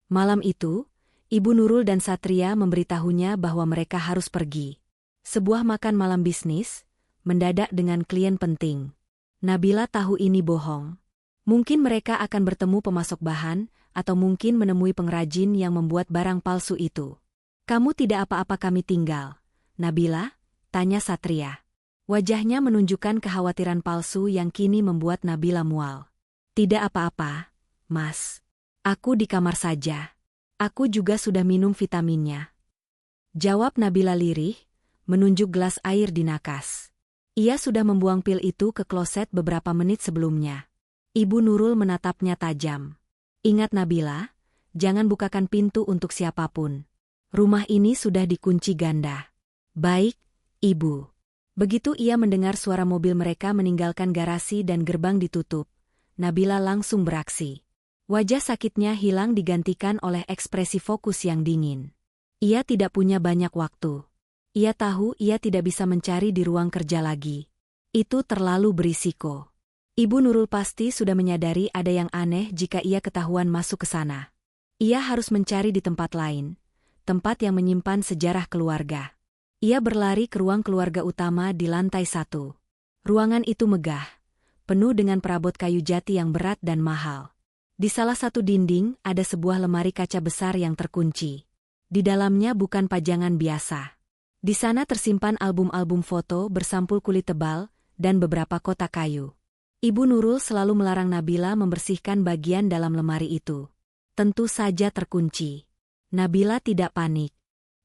Malam itu, Ibu Nurul dan Satria memberitahunya bahwa mereka harus pergi. Sebuah makan malam bisnis, mendadak dengan klien penting. Nabila tahu ini bohong. Mungkin mereka akan bertemu pemasok bahan, atau mungkin menemui pengrajin yang membuat barang palsu itu. Kamu tidak apa-apa kami tinggal, Nabila? Tanya Satria. Wajahnya menunjukkan kekhawatiran palsu yang kini membuat Nabila mual. Tidak apa-apa, Mas. Aku di kamar saja. Aku juga sudah minum vitaminnya. Jawab Nabila lirih, menunjuk gelas air di nakas. Ia sudah membuang pil itu ke kloset beberapa menit sebelumnya. Ibu Nurul menatapnya tajam. Ingat Nabila, jangan bukakan pintu untuk siapapun. Rumah ini sudah dikunci ganda. Baik, Ibu. Begitu ia mendengar suara mobil mereka meninggalkan garasi dan gerbang ditutup, Nabila langsung beraksi. Wajah sakitnya hilang digantikan oleh ekspresi fokus yang dingin. Ia tidak punya banyak waktu. Ia tahu ia tidak bisa mencari di ruang kerja lagi. Itu terlalu berisiko. Ibu Nurul pasti sudah menyadari ada yang aneh jika ia ketahuan masuk ke sana. Ia harus mencari di tempat lain, tempat yang menyimpan sejarah keluarga. Ia berlari ke ruang keluarga utama di lantai 1. Ruangan itu megah, penuh dengan perabot kayu jati yang berat dan mahal. Di salah satu dinding ada sebuah lemari kaca besar yang terkunci. Di dalamnya bukan pajangan biasa. Di sana tersimpan album-album foto bersampul kulit tebal dan beberapa kotak kayu. Ibu Nurul selalu melarang Nabila membersihkan bagian dalam lemari itu. Tentu saja terkunci. Nabila tidak panik.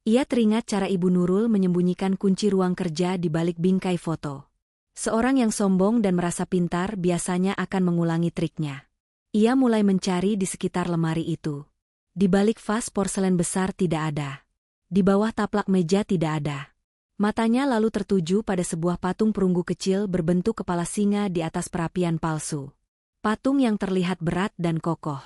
Ia teringat cara Ibu Nurul menyembunyikan kunci ruang kerja di balik bingkai foto. Seorang yang sombong dan merasa pintar biasanya akan mengulangi triknya. Ia mulai mencari di sekitar lemari itu. Di balik vas porselen besar tidak ada. Di bawah taplak meja tidak ada. Matanya lalu tertuju pada sebuah patung perunggu kecil berbentuk kepala singa di atas perapian palsu. Patung yang terlihat berat dan kokoh.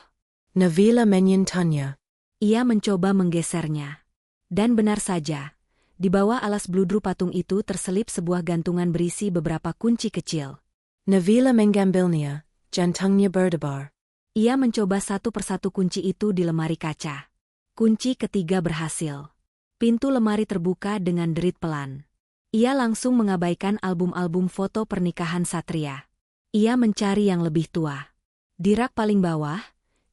Nabila menyentuhnya. Ia mencoba menggesernya. Dan benar saja, di bawah alas bludru patung itu terselip sebuah gantungan berisi beberapa kunci kecil. Nabila mengambilnya, jantungnya berdebar. Ia mencoba satu persatu kunci itu di lemari kaca. Kunci ketiga berhasil. Pintu lemari terbuka dengan derit pelan. Ia langsung mengabaikan album-album foto pernikahan Satria. Ia mencari yang lebih tua. Di rak paling bawah,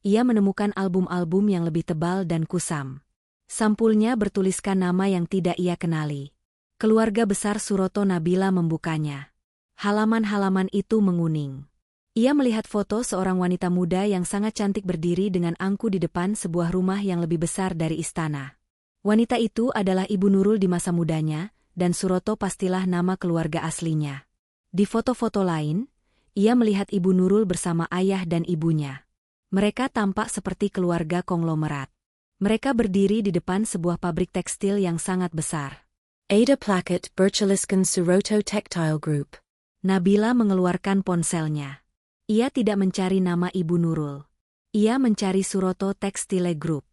ia menemukan album-album yang lebih tebal dan kusam. Sampulnya bertuliskan nama yang tidak ia kenali. Keluarga besar Suroto. Nabila membukanya. Halaman-halaman itu menguning. Ia melihat foto seorang wanita muda yang sangat cantik berdiri dengan angku di depan sebuah rumah yang lebih besar dari istana. Wanita itu adalah Ibu Nurul di masa mudanya, dan Suroto pastilah nama keluarga aslinya. Di foto-foto lain, ia melihat Ibu Nurul bersama ayah dan ibunya. Mereka tampak seperti keluarga konglomerat. Mereka berdiri di depan sebuah pabrik tekstil yang sangat besar. Ada plakat bertuliskan Suroto Textile Group. Nabila mengeluarkan ponselnya. Ia tidak mencari nama Ibu Nurul. Ia mencari Suroto Textile Group.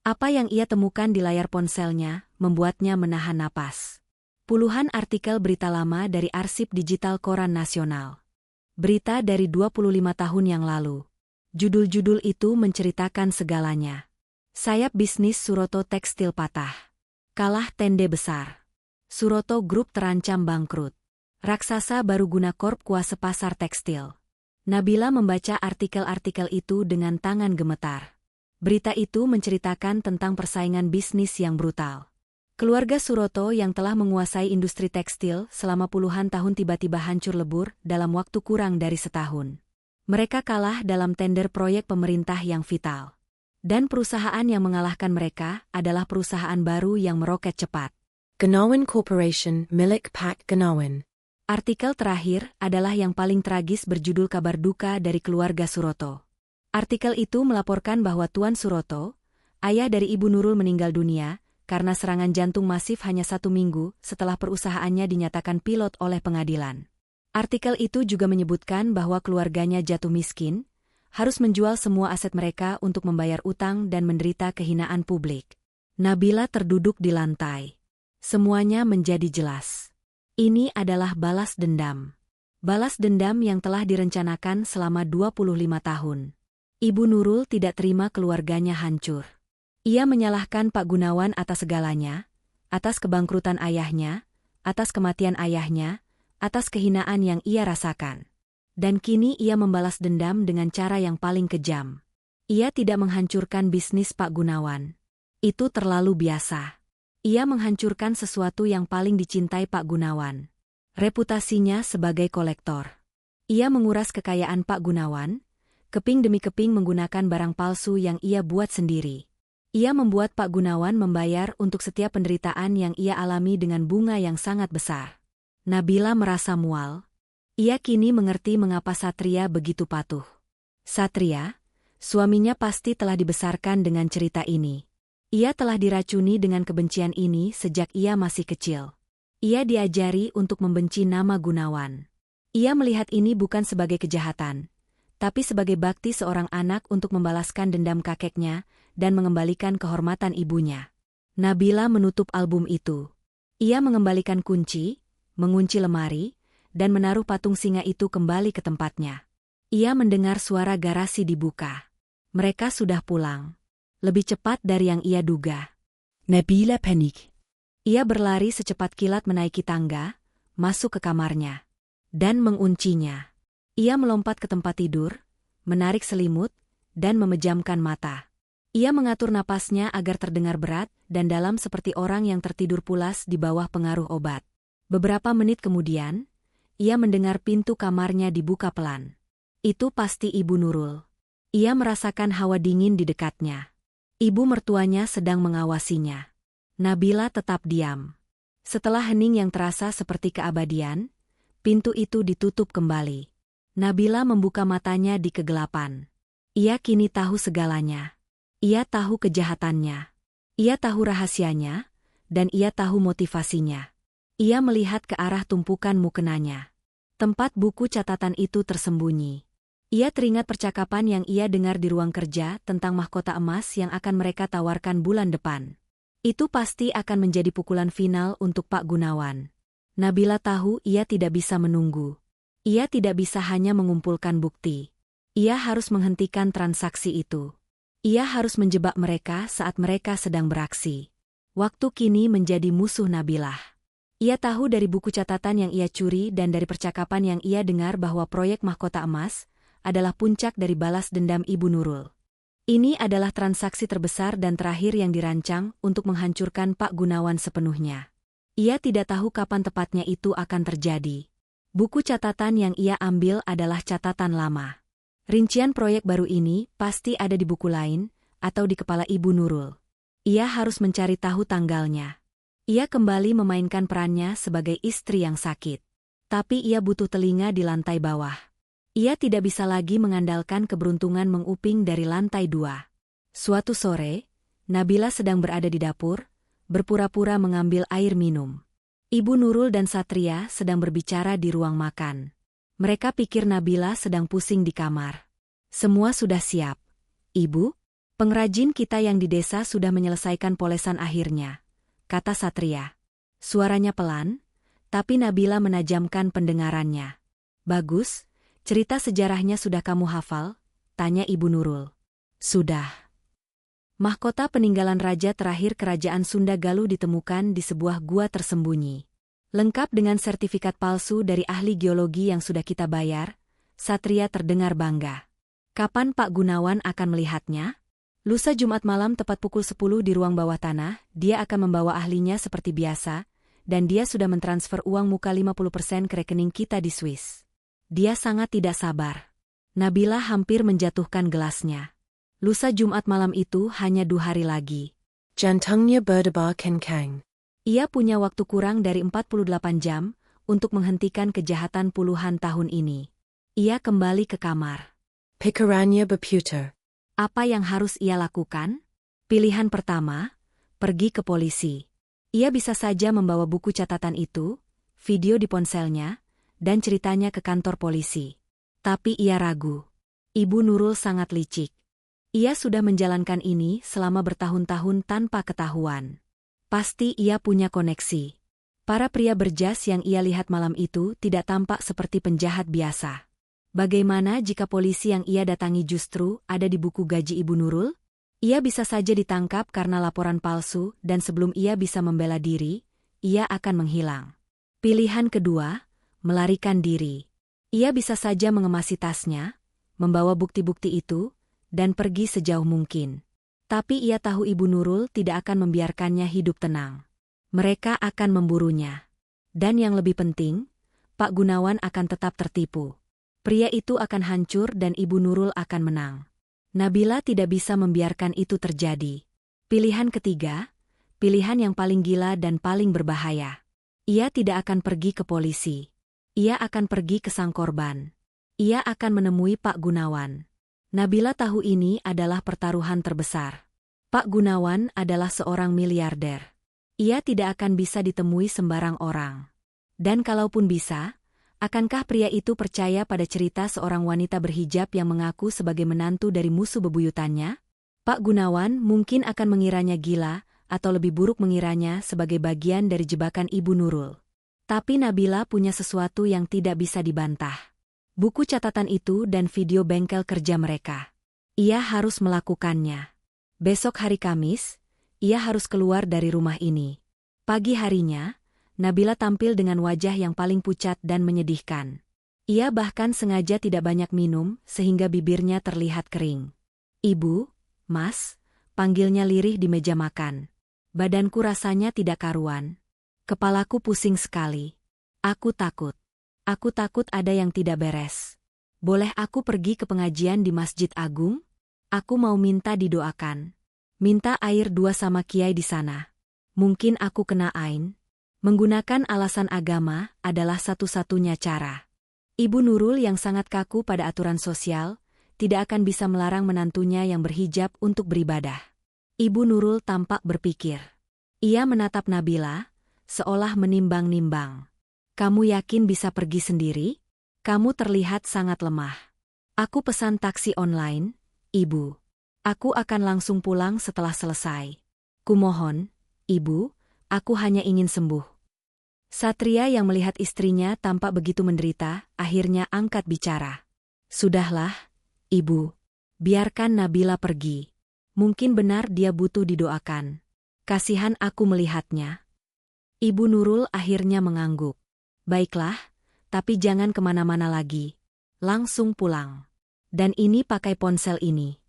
Apa yang ia temukan di layar ponselnya membuatnya menahan napas. Puluhan artikel berita lama dari arsip digital koran nasional. Berita dari 25 tahun yang lalu. Judul-judul itu menceritakan segalanya. Sayap bisnis Suroto Tekstil patah. Kalah tende besar. Suroto Group terancam bangkrut. Raksasa baru guna Corp kuasa pasar tekstil. Nabila membaca artikel-artikel itu dengan tangan gemetar. Berita itu menceritakan tentang persaingan bisnis yang brutal. Keluarga Suroto yang telah menguasai industri tekstil selama puluhan tahun tiba-tiba hancur lebur dalam waktu kurang dari setahun. Mereka kalah dalam tender proyek pemerintah yang vital. Dan perusahaan yang mengalahkan mereka adalah perusahaan baru yang meroket cepat. Gunawan Corporation milik Pak Gunawan. Artikel terakhir adalah yang paling tragis berjudul kabar duka dari keluarga Suroto. Artikel itu melaporkan bahwa Tuan Suroto, ayah dari Ibu Nurul meninggal dunia, karena serangan jantung masif hanya 1 minggu setelah perusahaannya dinyatakan pilot oleh pengadilan. Artikel itu juga menyebutkan bahwa keluarganya jatuh miskin, harus menjual semua aset mereka untuk membayar utang dan menderita kehinaan publik. Nabila terduduk di lantai. Semuanya menjadi jelas. Ini adalah balas dendam. Balas dendam yang telah direncanakan selama 25 tahun. Ibu Nurul tidak terima keluarganya hancur. Ia menyalahkan Pak Gunawan atas segalanya, atas kebangkrutan ayahnya, atas kematian ayahnya, atas kehinaan yang ia rasakan. Dan kini ia membalas dendam dengan cara yang paling kejam. Ia tidak menghancurkan bisnis Pak Gunawan. Itu terlalu biasa. Ia menghancurkan sesuatu yang paling dicintai Pak Gunawan. Reputasinya sebagai kolektor. Ia menguras kekayaan Pak Gunawan, keping demi keping menggunakan barang palsu yang ia buat sendiri. Ia membuat Pak Gunawan membayar untuk setiap penderitaan yang ia alami dengan bunga yang sangat besar. Nabila merasa mual. Ia kini mengerti mengapa Satria begitu patuh. Satria, suaminya pasti telah dibesarkan dengan cerita ini. Ia telah diracuni dengan kebencian ini sejak ia masih kecil. Ia diajari untuk membenci nama Gunawan. Ia melihat ini bukan sebagai kejahatan, tapi sebagai bakti seorang anak untuk membalaskan dendam kakeknya dan mengembalikan kehormatan ibunya. Nabila menutup album itu. Ia mengembalikan kunci, mengunci lemari, dan menaruh patung singa itu kembali ke tempatnya. Ia mendengar suara garasi dibuka. Mereka sudah pulang. Lebih cepat dari yang ia duga. Nabila panik. Ia berlari secepat kilat menaiki tangga, masuk ke kamarnya, dan menguncinya. Ia melompat ke tempat tidur, menarik selimut, dan memejamkan mata. Ia mengatur napasnya agar terdengar berat dan dalam seperti orang yang tertidur pulas di bawah pengaruh obat. Beberapa menit kemudian, ia mendengar pintu kamarnya dibuka pelan. Itu pasti Ibu Nurul. Ia merasakan hawa dingin di dekatnya. Ibu mertuanya sedang mengawasinya. Nabila tetap diam. Setelah hening yang terasa seperti keabadian, pintu itu ditutup kembali. Nabila membuka matanya di kegelapan. Ia kini tahu segalanya. Ia tahu kejahatannya. Ia tahu rahasianya, dan ia tahu motivasinya. Ia melihat ke arah tumpukan mukenanya. Tempat buku catatan itu tersembunyi. Ia teringat percakapan yang ia dengar di ruang kerja tentang mahkota emas yang akan mereka tawarkan bulan depan. Itu pasti akan menjadi pukulan final untuk Pak Gunawan. Nabila tahu ia tidak bisa menunggu. Ia tidak bisa hanya mengumpulkan bukti. Ia harus menghentikan transaksi itu. Ia harus menjebak mereka saat mereka sedang beraksi. Waktu kini menjadi musuh Nabilah. Ia tahu dari buku catatan yang ia curi dan dari percakapan yang ia dengar bahwa proyek mahkota emas adalah puncak dari balas dendam Ibu Nurul. Ini adalah transaksi terbesar dan terakhir yang dirancang untuk menghancurkan Pak Gunawan sepenuhnya. Ia tidak tahu kapan tepatnya itu akan terjadi. Buku catatan yang ia ambil adalah catatan lama. Rincian proyek baru ini pasti ada di buku lain atau di kepala Ibu Nurul. Ia harus mencari tahu tanggalnya. Ia kembali memainkan perannya sebagai istri yang sakit. Tapi ia butuh telinga di lantai bawah. Ia tidak bisa lagi mengandalkan keberuntungan menguping dari lantai 2. Suatu sore, Nabila sedang berada di dapur, berpura-pura mengambil air minum. Ibu Nurul dan Satria sedang berbicara di ruang makan. Mereka pikir Nabila sedang pusing di kamar. Semua sudah siap. Ibu, pengrajin kita yang di desa sudah menyelesaikan polesan akhirnya, kata Satria. Suaranya pelan, tapi Nabila menajamkan pendengarannya. Bagus, cerita sejarahnya sudah kamu hafal? Tanya Ibu Nurul. Sudah. Mahkota peninggalan raja terakhir Kerajaan Sunda Galuh ditemukan di sebuah gua tersembunyi. Lengkap dengan sertifikat palsu dari ahli geologi yang sudah kita bayar, Satria terdengar bangga. Kapan Pak Gunawan akan melihatnya? Lusa Jumat malam tepat pukul 10 di ruang bawah tanah, dia akan membawa ahlinya seperti biasa, dan dia sudah mentransfer uang muka 50% ke rekening kita di Swiss. Dia sangat tidak sabar. Nabila hampir menjatuhkan gelasnya. Lusa Jumat malam itu hanya 2 hari lagi. Jantungnya berdebar kencang. Ia punya waktu kurang dari 48 jam untuk menghentikan kejahatan puluhan tahun ini. Ia kembali ke kamar. Pikirannya berputar. Apa yang harus ia lakukan? Pilihan pertama, pergi ke polisi. Ia bisa saja membawa buku catatan itu, video di ponselnya, dan ceritanya ke kantor polisi. Tapi ia ragu. Ibu Nurul sangat licik. Ia sudah menjalankan ini selama bertahun-tahun tanpa ketahuan. Pasti ia punya koneksi. Para pria berjas yang ia lihat malam itu tidak tampak seperti penjahat biasa. Bagaimana jika polisi yang ia datangi justru ada di buku gaji Ibu Nurul? Ia bisa saja ditangkap karena laporan palsu dan sebelum ia bisa membela diri, ia akan menghilang. Pilihan kedua, melarikan diri. Ia bisa saja mengemasi tasnya, membawa bukti-bukti itu, dan pergi sejauh mungkin. Tapi ia tahu Ibu Nurul tidak akan membiarkannya hidup tenang. Mereka akan memburunya. Dan yang lebih penting, Pak Gunawan akan tetap tertipu. Pria itu akan hancur dan Ibu Nurul akan menang. Nabila tidak bisa membiarkan itu terjadi. Pilihan ketiga, pilihan yang paling gila dan paling berbahaya. Ia tidak akan pergi ke polisi. Ia akan pergi ke sang korban. Ia akan menemui Pak Gunawan. Nabila tahu ini adalah pertaruhan terbesar. Pak Gunawan adalah seorang miliarder. Ia tidak akan bisa ditemui sembarang orang. Dan kalaupun bisa, akankah pria itu percaya pada cerita seorang wanita berhijab yang mengaku sebagai menantu dari musuh bebuyutannya? Pak Gunawan mungkin akan mengiranya gila, atau lebih buruk mengiranya sebagai bagian dari jebakan Ibu Nurul. Tapi Nabila punya sesuatu yang tidak bisa dibantah. Buku catatan itu dan video bengkel kerja mereka. Ia harus melakukannya. Besok hari Kamis, ia harus keluar dari rumah ini. Pagi harinya, Nabila tampil dengan wajah yang paling pucat dan menyedihkan. Ia bahkan sengaja tidak banyak minum sehingga bibirnya terlihat kering. "Ibu, Mas," panggilnya lirih di meja makan. "Badanku rasanya tidak karuan. Kepalaku pusing sekali. Aku takut. Aku takut ada yang tidak beres. Boleh aku pergi ke pengajian di Masjid Agung? Aku mau minta didoakan. Minta air dua sama kiai di sana. Mungkin aku kena ain." Menggunakan alasan agama adalah satu-satunya cara. Ibu Nurul yang sangat kaku pada aturan sosial, tidak akan bisa melarang menantunya yang berhijab untuk beribadah. Ibu Nurul tampak berpikir. Ia menatap Nabila, seolah menimbang-nimbang. "Kamu yakin bisa pergi sendiri? Kamu terlihat sangat lemah. Aku pesan taksi online, Ibu. Aku akan langsung pulang setelah selesai. Kumohon, Ibu, aku hanya ingin sembuh." Satria yang melihat istrinya tampak begitu menderita, akhirnya angkat bicara. "Sudahlah, Ibu. Biarkan Nabila pergi. Mungkin benar dia butuh didoakan. Kasihan aku melihatnya." Ibu Nurul akhirnya mengangguk. "Baiklah, tapi jangan kemana-mana lagi. Langsung pulang. Dan ini pakai ponsel ini."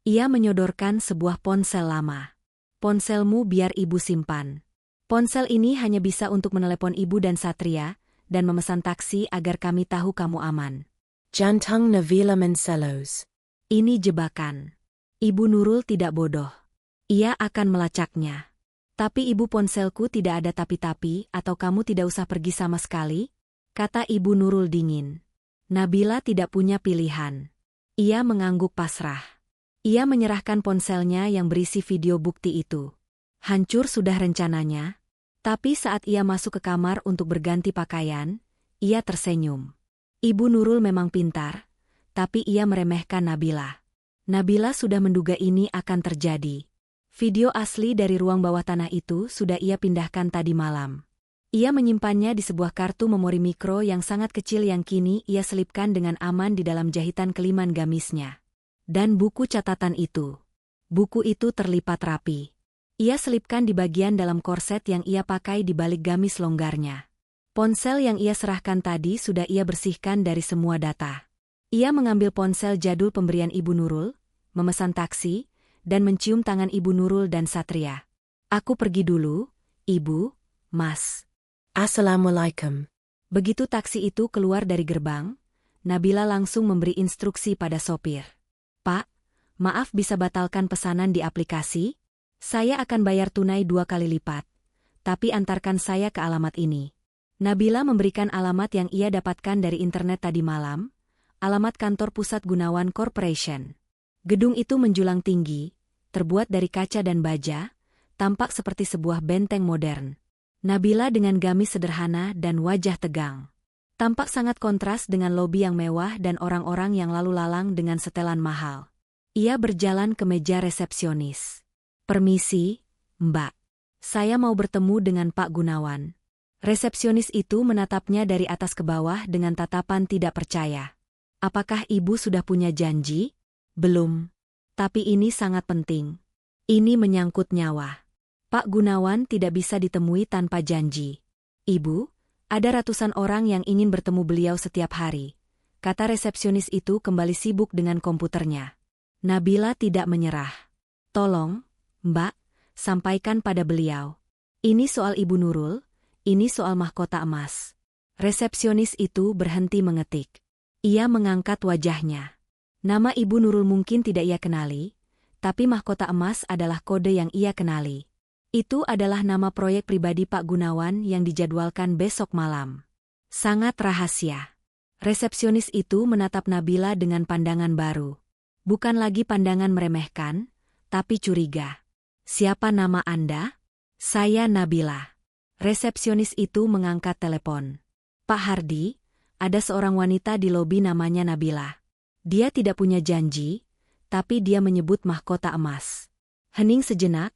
Ia menyodorkan sebuah ponsel lama. "Ponselmu biar Ibu simpan. Ponsel ini hanya bisa untuk menelepon Ibu dan Satria, dan memesan taksi agar kami tahu kamu aman." Jantung Nabila mencelos. Ini jebakan. Ibu Nurul tidak bodoh. Ia akan melacaknya. "Tapi Ibu, ponselku tidak ada tapi-tapi atau kamu tidak usah pergi sama sekali?" kata Ibu Nurul dingin. Nabila tidak punya pilihan. Ia mengangguk pasrah. Ia menyerahkan ponselnya yang berisi video bukti itu. Hancur sudah rencananya, tapi saat ia masuk ke kamar untuk berganti pakaian, ia tersenyum. Ibu Nurul memang pintar, tapi ia meremehkan Nabila. Nabila sudah menduga ini akan terjadi. Video asli dari ruang bawah tanah itu sudah ia pindahkan tadi malam. Ia menyimpannya di sebuah kartu memori mikro yang sangat kecil yang kini ia selipkan dengan aman di dalam jahitan keliman gamisnya. Dan buku catatan itu. Buku itu terlipat rapi. Ia selipkan di bagian dalam korset yang ia pakai di balik gamis longgarnya. Ponsel yang ia serahkan tadi sudah ia bersihkan dari semua data. Ia mengambil ponsel jadul pemberian Ibu Nurul, memesan taksi, dan mencium tangan Ibu Nurul dan Satria. "Aku pergi dulu, Ibu, Mas." Assalamualaikum. Begitu taksi itu keluar dari gerbang, Nabila langsung memberi instruksi pada sopir. "Pak, maaf bisa batalkan pesanan di aplikasi? Saya akan bayar tunai 2 kali lipat, tapi antarkan saya ke alamat ini." Nabila memberikan alamat yang ia dapatkan dari internet tadi malam, alamat kantor pusat Gunawan Corporation. Gedung itu menjulang tinggi, terbuat dari kaca dan baja, tampak seperti sebuah benteng modern. Nabila dengan gamis sederhana dan wajah tegang. Tampak sangat kontras dengan lobi yang mewah dan orang-orang yang lalu lalang dengan setelan mahal. Ia berjalan ke meja resepsionis. "Permisi, Mbak. Saya mau bertemu dengan Pak Gunawan." Resepsionis itu menatapnya dari atas ke bawah dengan tatapan tidak percaya. "Apakah Ibu sudah punya janji?" "Belum. Tapi ini sangat penting. Ini menyangkut nyawa. Pak Gunawan tidak bisa ditemui tanpa janji." "Ibu, ada ratusan orang yang ingin bertemu beliau setiap hari," kata resepsionis itu kembali sibuk dengan komputernya. Nabila tidak menyerah. "Tolong, Mbak, sampaikan pada beliau. Ini soal Ibu Nurul, ini soal mahkota emas." Resepsionis itu berhenti mengetik. Ia mengangkat wajahnya. Nama Ibu Nurul mungkin tidak ia kenali, tapi mahkota emas adalah kode yang ia kenali. Itu adalah nama proyek pribadi Pak Gunawan yang dijadwalkan besok malam. Sangat rahasia. Resepsionis itu menatap Nabila dengan pandangan baru. Bukan lagi pandangan meremehkan, tapi curiga. "Siapa nama Anda?" "Saya Nabila." Resepsionis itu mengangkat telepon. "Pak Hardi, ada seorang wanita di lobi namanya Nabila. Dia tidak punya janji, tapi dia menyebut mahkota emas." Hening sejenak.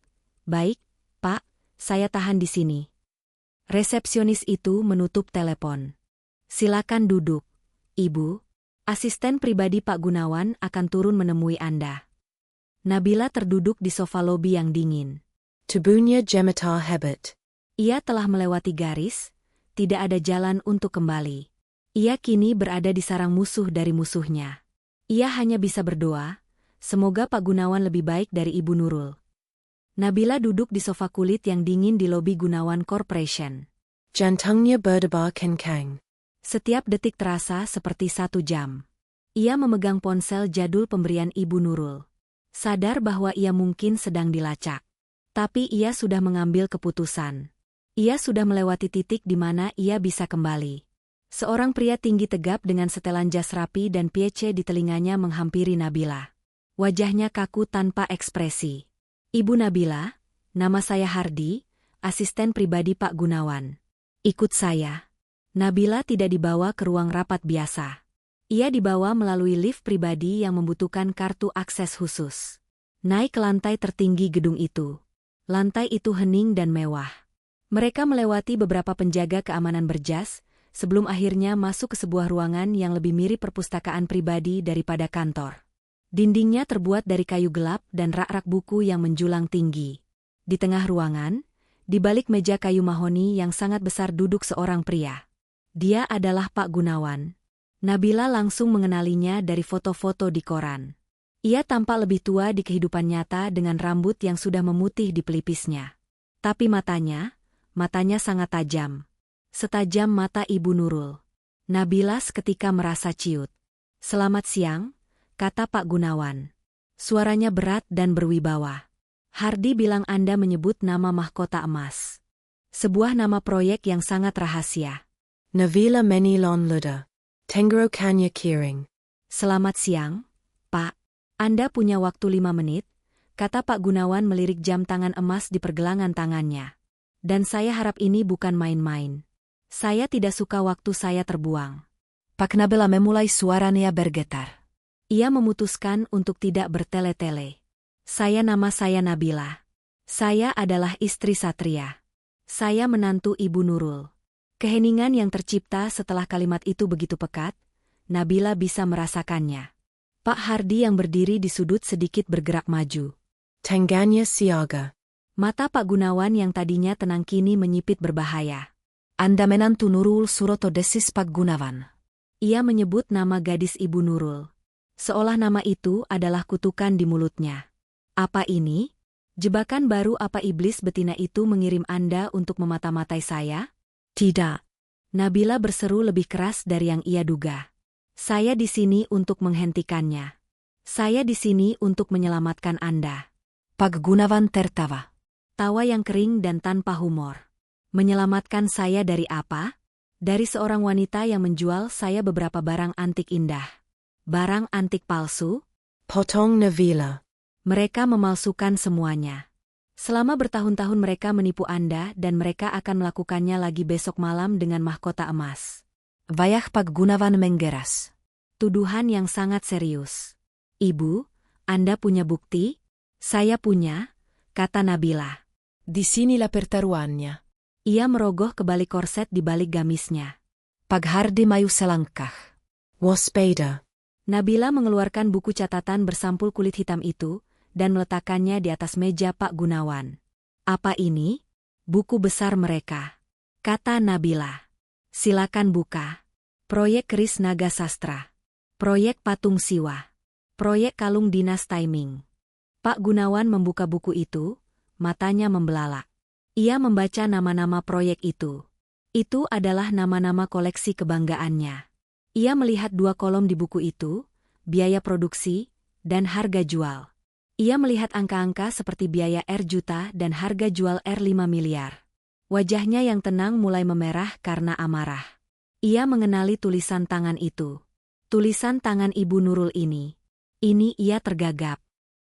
"Baik, Pak, saya tahan di sini." Resepsionis itu menutup telepon. "Silakan duduk, Ibu. Asisten pribadi Pak Gunawan akan turun menemui Anda." Nabila terduduk di sofa lobi yang dingin. Tubuhnya gemetar hebat. Ia telah melewati garis, tidak ada jalan untuk kembali. Ia kini berada di sarang musuh dari musuhnya. Ia hanya bisa berdoa, semoga Pak Gunawan lebih baik dari Ibu Nurul. Nabila duduk di sofa kulit yang dingin di lobi Gunawan Corporation. Jantungnya berdebar kencang. Setiap detik terasa seperti 1 jam. Ia memegang ponsel jadul pemberian Ibu Nurul. Sadar bahwa ia mungkin sedang dilacak. Tapi ia sudah mengambil keputusan. Ia sudah melewati titik di mana ia bisa kembali. Seorang pria tinggi tegap dengan setelan jas rapi dan piece di telinganya menghampiri Nabila. Wajahnya kaku tanpa ekspresi. "Ibu Nabila, nama saya Hardi, asisten pribadi Pak Gunawan. Ikut saya." Nabila tidak dibawa ke ruang rapat biasa. Ia dibawa melalui lift pribadi yang membutuhkan kartu akses khusus. Naik ke lantai tertinggi gedung itu. Lantai itu hening dan mewah. Mereka melewati beberapa penjaga keamanan berjas, sebelum akhirnya masuk ke sebuah ruangan yang lebih mirip perpustakaan pribadi daripada kantor. Dindingnya terbuat dari kayu gelap dan rak-rak buku yang menjulang tinggi. Di tengah ruangan, di balik meja kayu mahoni yang sangat besar duduk seorang pria. Dia adalah Pak Gunawan. Nabila langsung mengenalinya dari foto-foto di koran. Ia tampak lebih tua di kehidupan nyata dengan rambut yang sudah memutih di pelipisnya. Tapi matanya sangat tajam. Setajam mata Ibu Nurul. Nabila seketika merasa ciut. "Selamat siang," kata Pak Gunawan. Suaranya berat dan berwibawa. "Hardi bilang Anda menyebut nama mahkota emas. Sebuah nama proyek yang sangat rahasia." Nabila Menilon Luda. Tenggorokannya kiring. "Selamat siang, Pak. Anda punya waktu 5 menit, kata Pak Gunawan melirik jam tangan emas di pergelangan tangannya. "Dan saya harap ini bukan main-main. Saya tidak suka waktu saya terbuang." Pak Nabila memulai suaranya bergetar. Ia memutuskan untuk tidak bertele-tele. Nama saya Nabila. Saya adalah istri Satria. Saya menantu Ibu Nurul." Keheningan yang tercipta setelah kalimat itu begitu pekat, Nabila bisa merasakannya. Pak Hardi yang berdiri di sudut sedikit bergerak maju. Tangganya Siaga. Mata Pak Gunawan yang tadinya tenang kini menyipit berbahaya. Anda menantu Nurul Suroto, desis Pak Gunawan. Ia menyebut nama gadis Ibu Nurul. Seolah nama itu adalah kutukan di mulutnya. Apa ini? Jebakan baru apa iblis betina itu mengirim Anda untuk memata-matai saya? Tidak. Nabila berseru lebih keras dari yang ia duga. Saya di sini untuk menghentikannya. Saya di sini untuk menyelamatkan Anda. Pak Gunawan tertawa. Tawa yang kering dan tanpa humor. Menyelamatkan saya dari apa? Dari seorang wanita yang menjual saya beberapa barang antik indah. Barang antik palsu? Potong Nabila. Mereka memalsukan semuanya. Selama bertahun-tahun mereka menipu Anda dan mereka akan melakukannya lagi besok malam dengan mahkota emas. Wajah Pak Gunawan menggeras. Tuduhan yang sangat serius. Ibu, Anda punya bukti? Saya punya, kata Nabila. Disinilah pertaruhannya. Ia merogoh ke balik korset di balik gamisnya. Pak Hardi maju selangkah. Waspada. Nabila mengeluarkan buku catatan bersampul kulit hitam itu dan meletakkannya di atas meja Pak Gunawan. Apa ini? Buku besar mereka, kata Nabila. Silakan buka. Proyek Keris Naga Sastra. Proyek Patung Siwa. Proyek Kalung Dinas Timing. Pak Gunawan membuka buku itu, matanya membelalak. Ia membaca nama-nama proyek itu. Itu adalah nama-nama koleksi kebanggaannya. Ia melihat 2 kolom di buku itu, biaya produksi, dan harga jual. Ia melihat angka-angka seperti biaya R juta dan harga jual R 5 miliar. Wajahnya yang tenang mulai memerah karena amarah. Ia mengenali tulisan tangan itu. Tulisan tangan Ibu Nurul ini. Ini ia tergagap.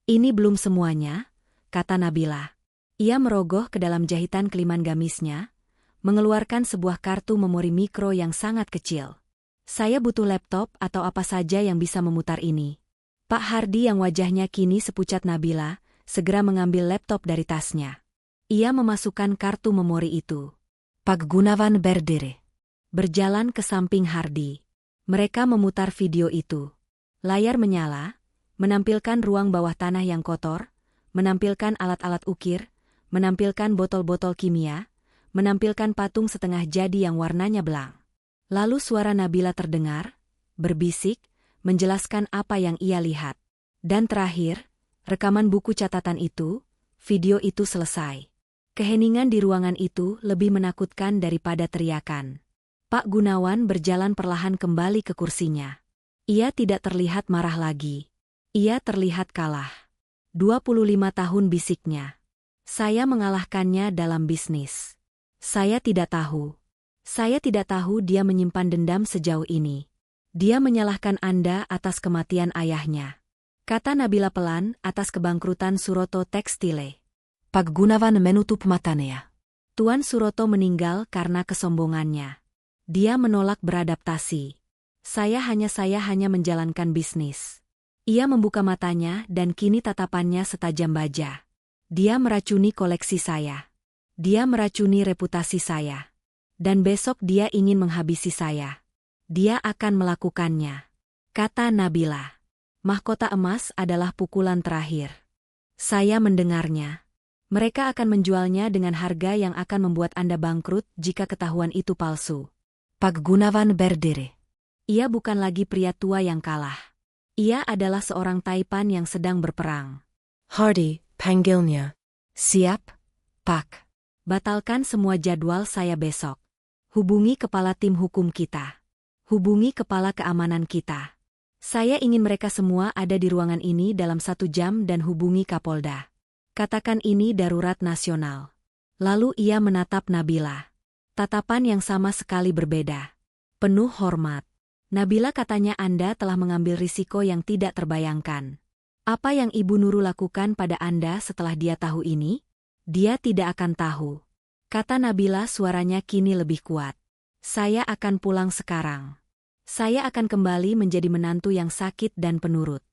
Ini belum semuanya, kata Nabila. Ia merogoh ke dalam jahitan keliman gamisnya, mengeluarkan sebuah kartu memori mikro yang sangat kecil. Saya butuh laptop atau apa saja yang bisa memutar ini. Pak Hardi yang wajahnya kini sepucat Nabila, segera mengambil laptop dari tasnya. Ia memasukkan kartu memori itu. Pak Gunawan berdiri. Berjalan ke samping Hardi. Mereka memutar video itu. Layar menyala, menampilkan ruang bawah tanah yang kotor, menampilkan alat-alat ukir, menampilkan botol-botol kimia, menampilkan patung setengah jadi yang warnanya belang. Lalu suara Nabila terdengar, berbisik, menjelaskan apa yang ia lihat. Dan terakhir, rekaman buku catatan itu, video itu selesai. Keheningan di ruangan itu lebih menakutkan daripada teriakan. Pak Gunawan berjalan perlahan kembali ke kursinya. Ia tidak terlihat marah lagi. Ia terlihat kalah. 25 tahun bisiknya. Saya mengalahkannya dalam bisnis. Saya tidak tahu. Saya tidak tahu dia menyimpan dendam sejauh ini. Dia menyalahkan Anda atas kematian ayahnya. Kata Nabila pelan atas kebangkrutan Suroto Tekstile. Pak Gunawan menutup matanya. Tuan Suroto meninggal karena kesombongannya. Dia menolak beradaptasi. Saya hanya menjalankan bisnis. Ia membuka matanya dan kini tatapannya setajam baja. Dia meracuni koleksi saya. Dia meracuni reputasi saya. Dan besok dia ingin menghabisi saya. Dia akan melakukannya. Kata Nabila. Mahkota emas adalah pukulan terakhir. Saya mendengarnya. Mereka akan menjualnya dengan harga yang akan membuat Anda bangkrut jika ketahuan itu palsu. Pak Gunawan berdiri. Ia bukan lagi pria tua yang kalah. Ia adalah seorang taipan yang sedang berperang. Hardi, panggilnya. Siap, Pak. Batalkan semua jadwal saya besok. Hubungi kepala tim hukum kita. Hubungi kepala keamanan kita. Saya ingin mereka semua ada di ruangan ini dalam 1 jam dan hubungi Kapolda. Katakan ini darurat nasional. Lalu ia menatap Nabila. Tatapan yang sama sekali berbeda. Penuh hormat. Nabila, katanya, Anda telah mengambil risiko yang tidak terbayangkan. Apa yang Ibu Nurul lakukan pada Anda setelah dia tahu ini? Dia tidak akan tahu. Kata Nabila, suaranya kini lebih kuat. Saya akan pulang sekarang. Saya akan kembali menjadi menantu yang sakit dan penurut.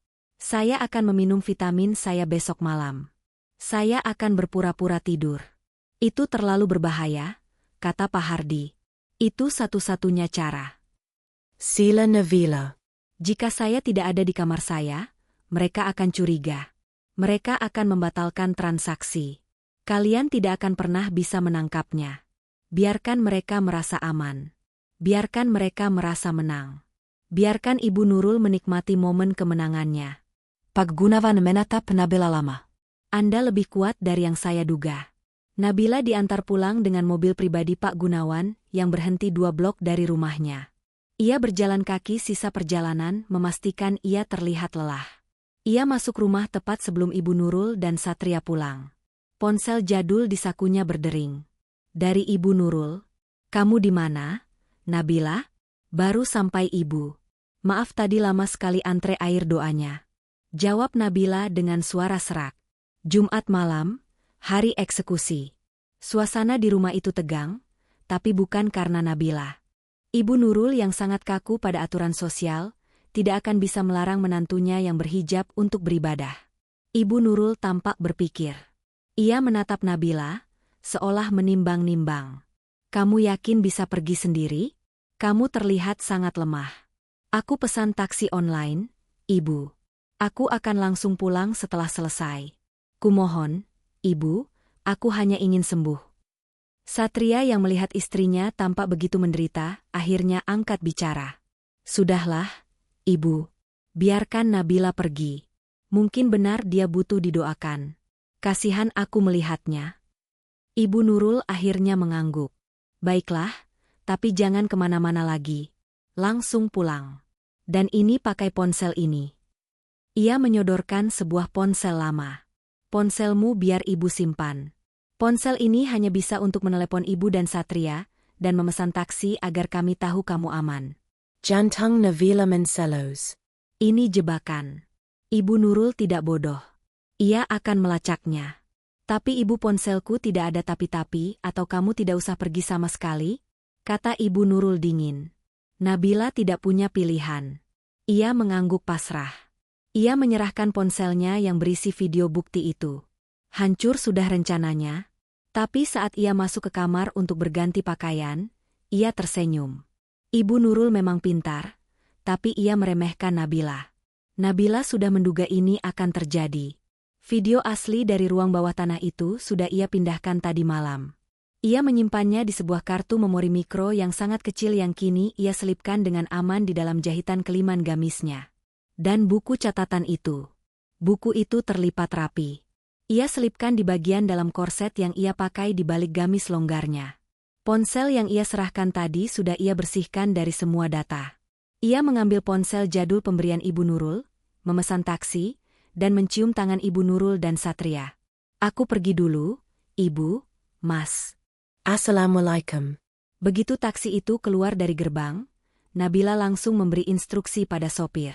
Saya akan meminum vitamin saya besok malam. Saya akan berpura-pura tidur. Itu terlalu berbahaya, kata Pak Hardi. Itu satu-satunya cara. Sila Nabila. Jika saya tidak ada di kamar saya, mereka akan curiga. Mereka akan membatalkan transaksi. Kalian tidak akan pernah bisa menangkapnya. Biarkan mereka merasa aman. Biarkan mereka merasa menang. Biarkan Ibu Nurul menikmati momen kemenangannya. Pak Gunawan menatap Nabila lama. Anda lebih kuat dari yang saya duga. Nabila diantar pulang dengan mobil pribadi Pak Gunawan yang berhenti 2 blok dari rumahnya. Ia berjalan kaki sisa perjalanan memastikan ia terlihat lelah. Ia masuk rumah tepat sebelum Ibu Nurul dan Satria pulang. Ponsel jadul di sakunya berdering. Dari Ibu Nurul. "Kamu di mana, Nabila?" "Baru sampai Ibu. Maaf tadi lama sekali antre air doanya," jawab Nabila dengan suara serak. Jumat malam, hari eksekusi. Suasana di rumah itu tegang, tapi bukan karena Nabila. Ibu Nurul yang sangat kaku pada aturan sosial, tidak akan bisa melarang menantunya yang berhijab untuk beribadah. Ibu Nurul tampak berpikir. Ia menatap Nabila, seolah menimbang-nimbang. "Kamu yakin bisa pergi sendiri? Kamu terlihat sangat lemah." "Aku pesan taksi online, Ibu. Aku akan langsung pulang setelah selesai. Kumohon, Ibu, aku hanya ingin sembuh." Satria yang melihat istrinya tampak begitu menderita, akhirnya angkat bicara. "Sudahlah, Ibu. Biarkan Nabila pergi. Mungkin benar dia butuh didoakan. Kasihan aku melihatnya." Ibu Nurul akhirnya mengangguk. "Baiklah, tapi jangan kemana-mana lagi. Langsung pulang. Dan ini pakai ponsel ini." Ia menyodorkan sebuah ponsel lama. "Ponselmu biar Ibu simpan. Ponsel ini hanya bisa untuk menelepon Ibu dan Satria, dan memesan taksi agar kami tahu kamu aman." Jantung Nabila menselos. Ini jebakan. Ibu Nurul tidak bodoh. Ia akan melacaknya. "Tapi Ibu, ponselku tidak ada tapi-tapi atau kamu tidak usah pergi sama sekali?" kata Ibu Nurul dingin. Nabila tidak punya pilihan. Ia mengangguk pasrah. Ia menyerahkan ponselnya yang berisi video bukti itu. Hancur sudah rencananya. Tapi saat ia masuk ke kamar untuk berganti pakaian, ia tersenyum. Ibu Nurul memang pintar, tapi ia meremehkan Nabila. Nabila sudah menduga ini akan terjadi. Video asli dari ruang bawah tanah itu sudah ia pindahkan tadi malam. Ia menyimpannya di sebuah kartu memori mikro yang sangat kecil yang kini ia selipkan dengan aman di dalam jahitan keliman gamisnya. Dan buku catatan itu. Buku itu terlipat rapi. Ia selipkan di bagian dalam korset yang ia pakai di balik gamis longgarnya. Ponsel yang ia serahkan tadi sudah ia bersihkan dari semua data. Ia mengambil ponsel jadul pemberian Ibu Nurul, memesan taksi, dan mencium tangan Ibu Nurul dan Satria. "Aku pergi dulu, Ibu, Mas." Assalamualaikum. Begitu taksi itu keluar dari gerbang, Nabila langsung memberi instruksi pada sopir.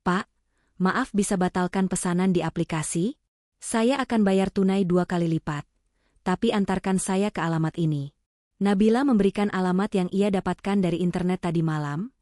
"Pak, maaf bisa batalkan pesanan di aplikasi? Saya akan bayar tunai 2 kali lipat. Tapi antarkan saya ke alamat ini." Nabila memberikan alamat yang ia dapatkan dari internet tadi malam,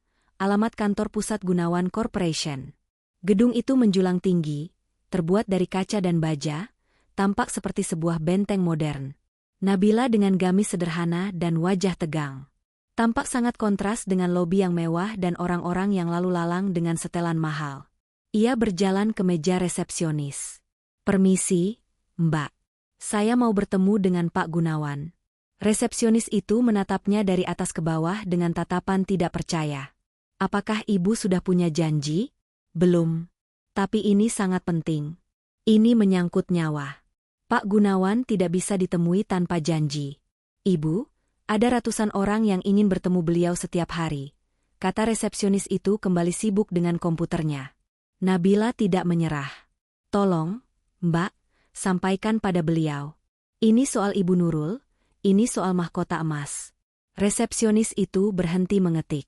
alamat kantor pusat Gunawan Corporation. Gedung itu menjulang tinggi, terbuat dari kaca dan baja, tampak seperti sebuah benteng modern. Nabila dengan gamis sederhana dan wajah tegang. Tampak sangat kontras dengan lobi yang mewah dan orang-orang yang lalu lalang dengan setelan mahal. Ia berjalan ke meja resepsionis. "Permisi, Mbak. Saya mau bertemu dengan Pak Gunawan." Resepsionis itu menatapnya dari atas ke bawah dengan tatapan tidak percaya. "Apakah Ibu sudah punya janji?" "Belum. Tapi ini sangat penting. Ini menyangkut nyawa. Pak Gunawan tidak bisa ditemui tanpa janji." "Ibu, ada ratusan orang yang ingin bertemu beliau setiap hari," kata resepsionis itu kembali sibuk dengan komputernya. Nabila tidak menyerah. "Tolong, Mbak, sampaikan pada beliau. Ini soal Ibu Nurul, ini soal mahkota emas." Resepsionis itu berhenti mengetik.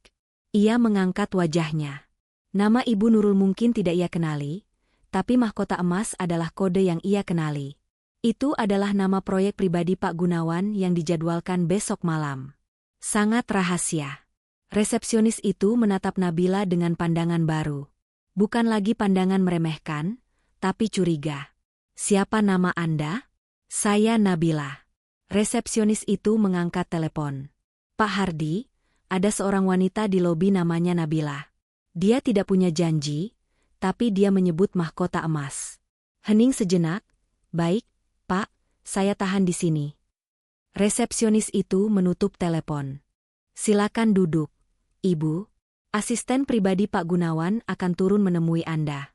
Ia mengangkat wajahnya. Nama Ibu Nurul mungkin tidak ia kenali, tapi mahkota emas adalah kode yang ia kenali. Itu adalah nama proyek pribadi Pak Gunawan yang dijadwalkan besok malam. Sangat rahasia. Resepsionis itu menatap Nabila dengan pandangan baru. Bukan lagi pandangan meremehkan, tapi curiga. "Siapa nama Anda?" "Saya Nabila." Resepsionis itu mengangkat telepon. "Pak Hardi, ada seorang wanita di lobi namanya Nabila. Dia tidak punya janji, tapi dia menyebut mahkota emas." Hening sejenak. Baik, Pak, saya tahan di sini. Resepsionis itu menutup telepon. Silakan duduk, Ibu. Asisten pribadi Pak Gunawan akan turun menemui Anda.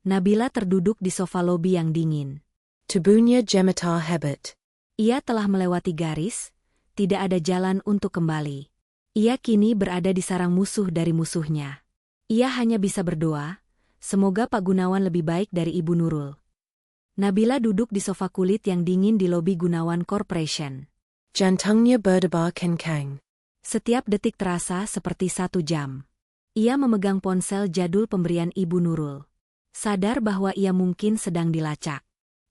Nabila terduduk di sofa lobi yang dingin. Tubuhnya gemetar hebat. Ia telah melewati garis, tidak ada jalan untuk kembali. Ia kini berada di sarang musuh dari musuhnya. Ia hanya bisa berdoa, semoga Pak Gunawan lebih baik dari Ibu Nurul. Nabila duduk di sofa kulit yang dingin di lobi Gunawan Corporation. Jantungnya berdebar kencang. Setiap detik terasa seperti 1 jam. Ia memegang ponsel jadul pemberian Ibu Nurul. Sadar bahwa ia mungkin sedang dilacak.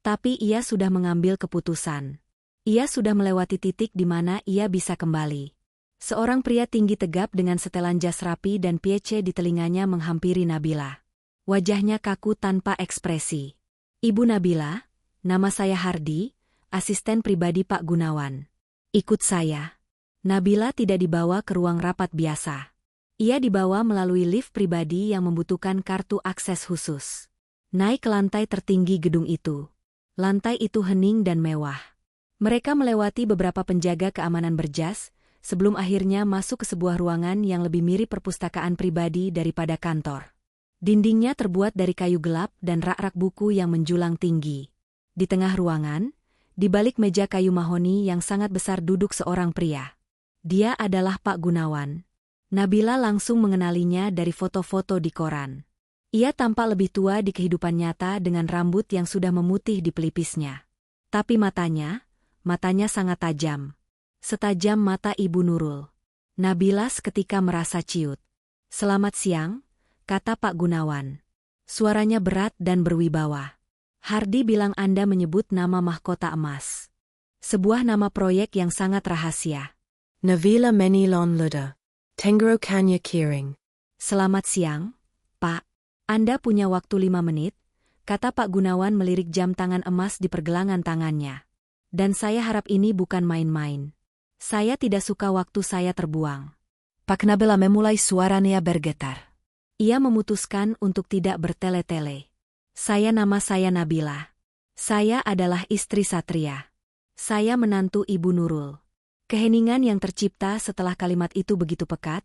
Tapi ia sudah mengambil keputusan. Ia sudah melewati titik di mana ia bisa kembali. Seorang pria tinggi tegap dengan setelan jas rapi dan piece di telinganya menghampiri Nabila. Wajahnya kaku tanpa ekspresi. Ibu Nabila, nama saya Hardi, asisten pribadi Pak Gunawan. Ikut saya. Nabila tidak dibawa ke ruang rapat biasa. Ia dibawa melalui lift pribadi yang membutuhkan kartu akses khusus. Naik ke lantai tertinggi gedung itu. Lantai itu hening dan mewah. Mereka melewati beberapa penjaga keamanan berjas, sebelum akhirnya masuk ke sebuah ruangan yang lebih mirip perpustakaan pribadi daripada kantor. Dindingnya terbuat dari kayu gelap dan rak-rak buku yang menjulang tinggi. Di tengah ruangan, di balik meja kayu mahoni yang sangat besar duduk seorang pria. Dia adalah Pak Gunawan. Nabila langsung mengenalinya dari foto-foto di koran. Ia tampak lebih tua di kehidupan nyata dengan rambut yang sudah memutih di pelipisnya. Tapi matanya sangat tajam. Setajam mata Ibu Nurul. Nabila seketika merasa ciut. "Selamat siang," kata Pak Gunawan. Suaranya berat dan berwibawa. "Hardi bilang Anda menyebut nama mahkota emas. Sebuah nama proyek yang sangat rahasia." Nabila menilon luda. Tenggorokannya kiring. "Selamat siang, Pak. Anda punya waktu 5 menit," kata Pak Gunawan melirik jam tangan emas di pergelangan tangannya. "Dan saya harap ini bukan main-main. Saya tidak suka waktu saya terbuang." Pak Nabila memulai suaranya bergetar. Ia memutuskan untuk tidak bertele-tele. Nama saya Nabila. Saya adalah istri Satria. Saya menantu Ibu Nurul." Keheningan yang tercipta setelah kalimat itu begitu pekat,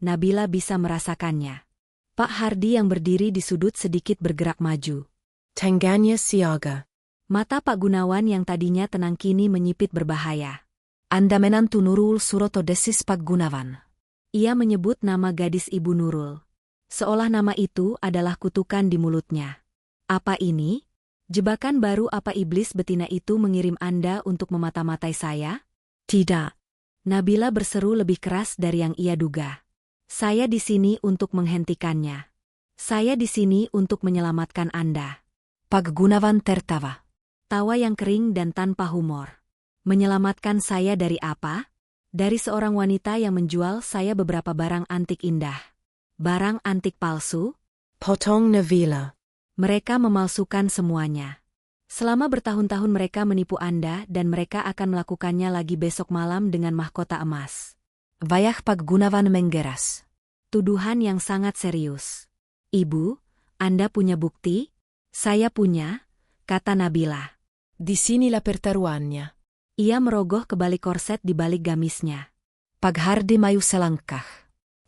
Nabila bisa merasakannya. Pak Hardi yang berdiri di sudut sedikit bergerak maju. Tangannya siaga. Mata Pak Gunawan yang tadinya tenang kini menyipit berbahaya. "Anda menantu Nurul Suroto desis Pak Gunawan." Ia menyebut nama gadis Ibu Nurul. Seolah nama itu adalah kutukan di mulutnya. "Apa ini? Jebakan baru apa iblis betina itu mengirim Anda untuk memata-matai saya?" "Tidak." Nabila berseru lebih keras dari yang ia duga. "Saya di sini untuk menghentikannya. Saya di sini untuk menyelamatkan Anda." Pak Gunawan tertawa. Tawa yang kering dan tanpa humor. "Menyelamatkan saya dari apa?" "Dari seorang wanita yang menjual saya beberapa barang antik indah." "Barang antik palsu?" Potong Nabila. "Mereka memalsukan semuanya. Selama bertahun-tahun mereka menipu Anda dan mereka akan melakukannya lagi besok malam dengan mahkota emas." Wajah Pak Gunawan menggeras. Tuduhan yang sangat serius. "Ibu, Anda punya bukti?" "Saya punya," kata Nabila. Disinilah pertaruhannya. Ia merogoh ke balik korset di balik gamisnya. Pak Hardi maju selangkah.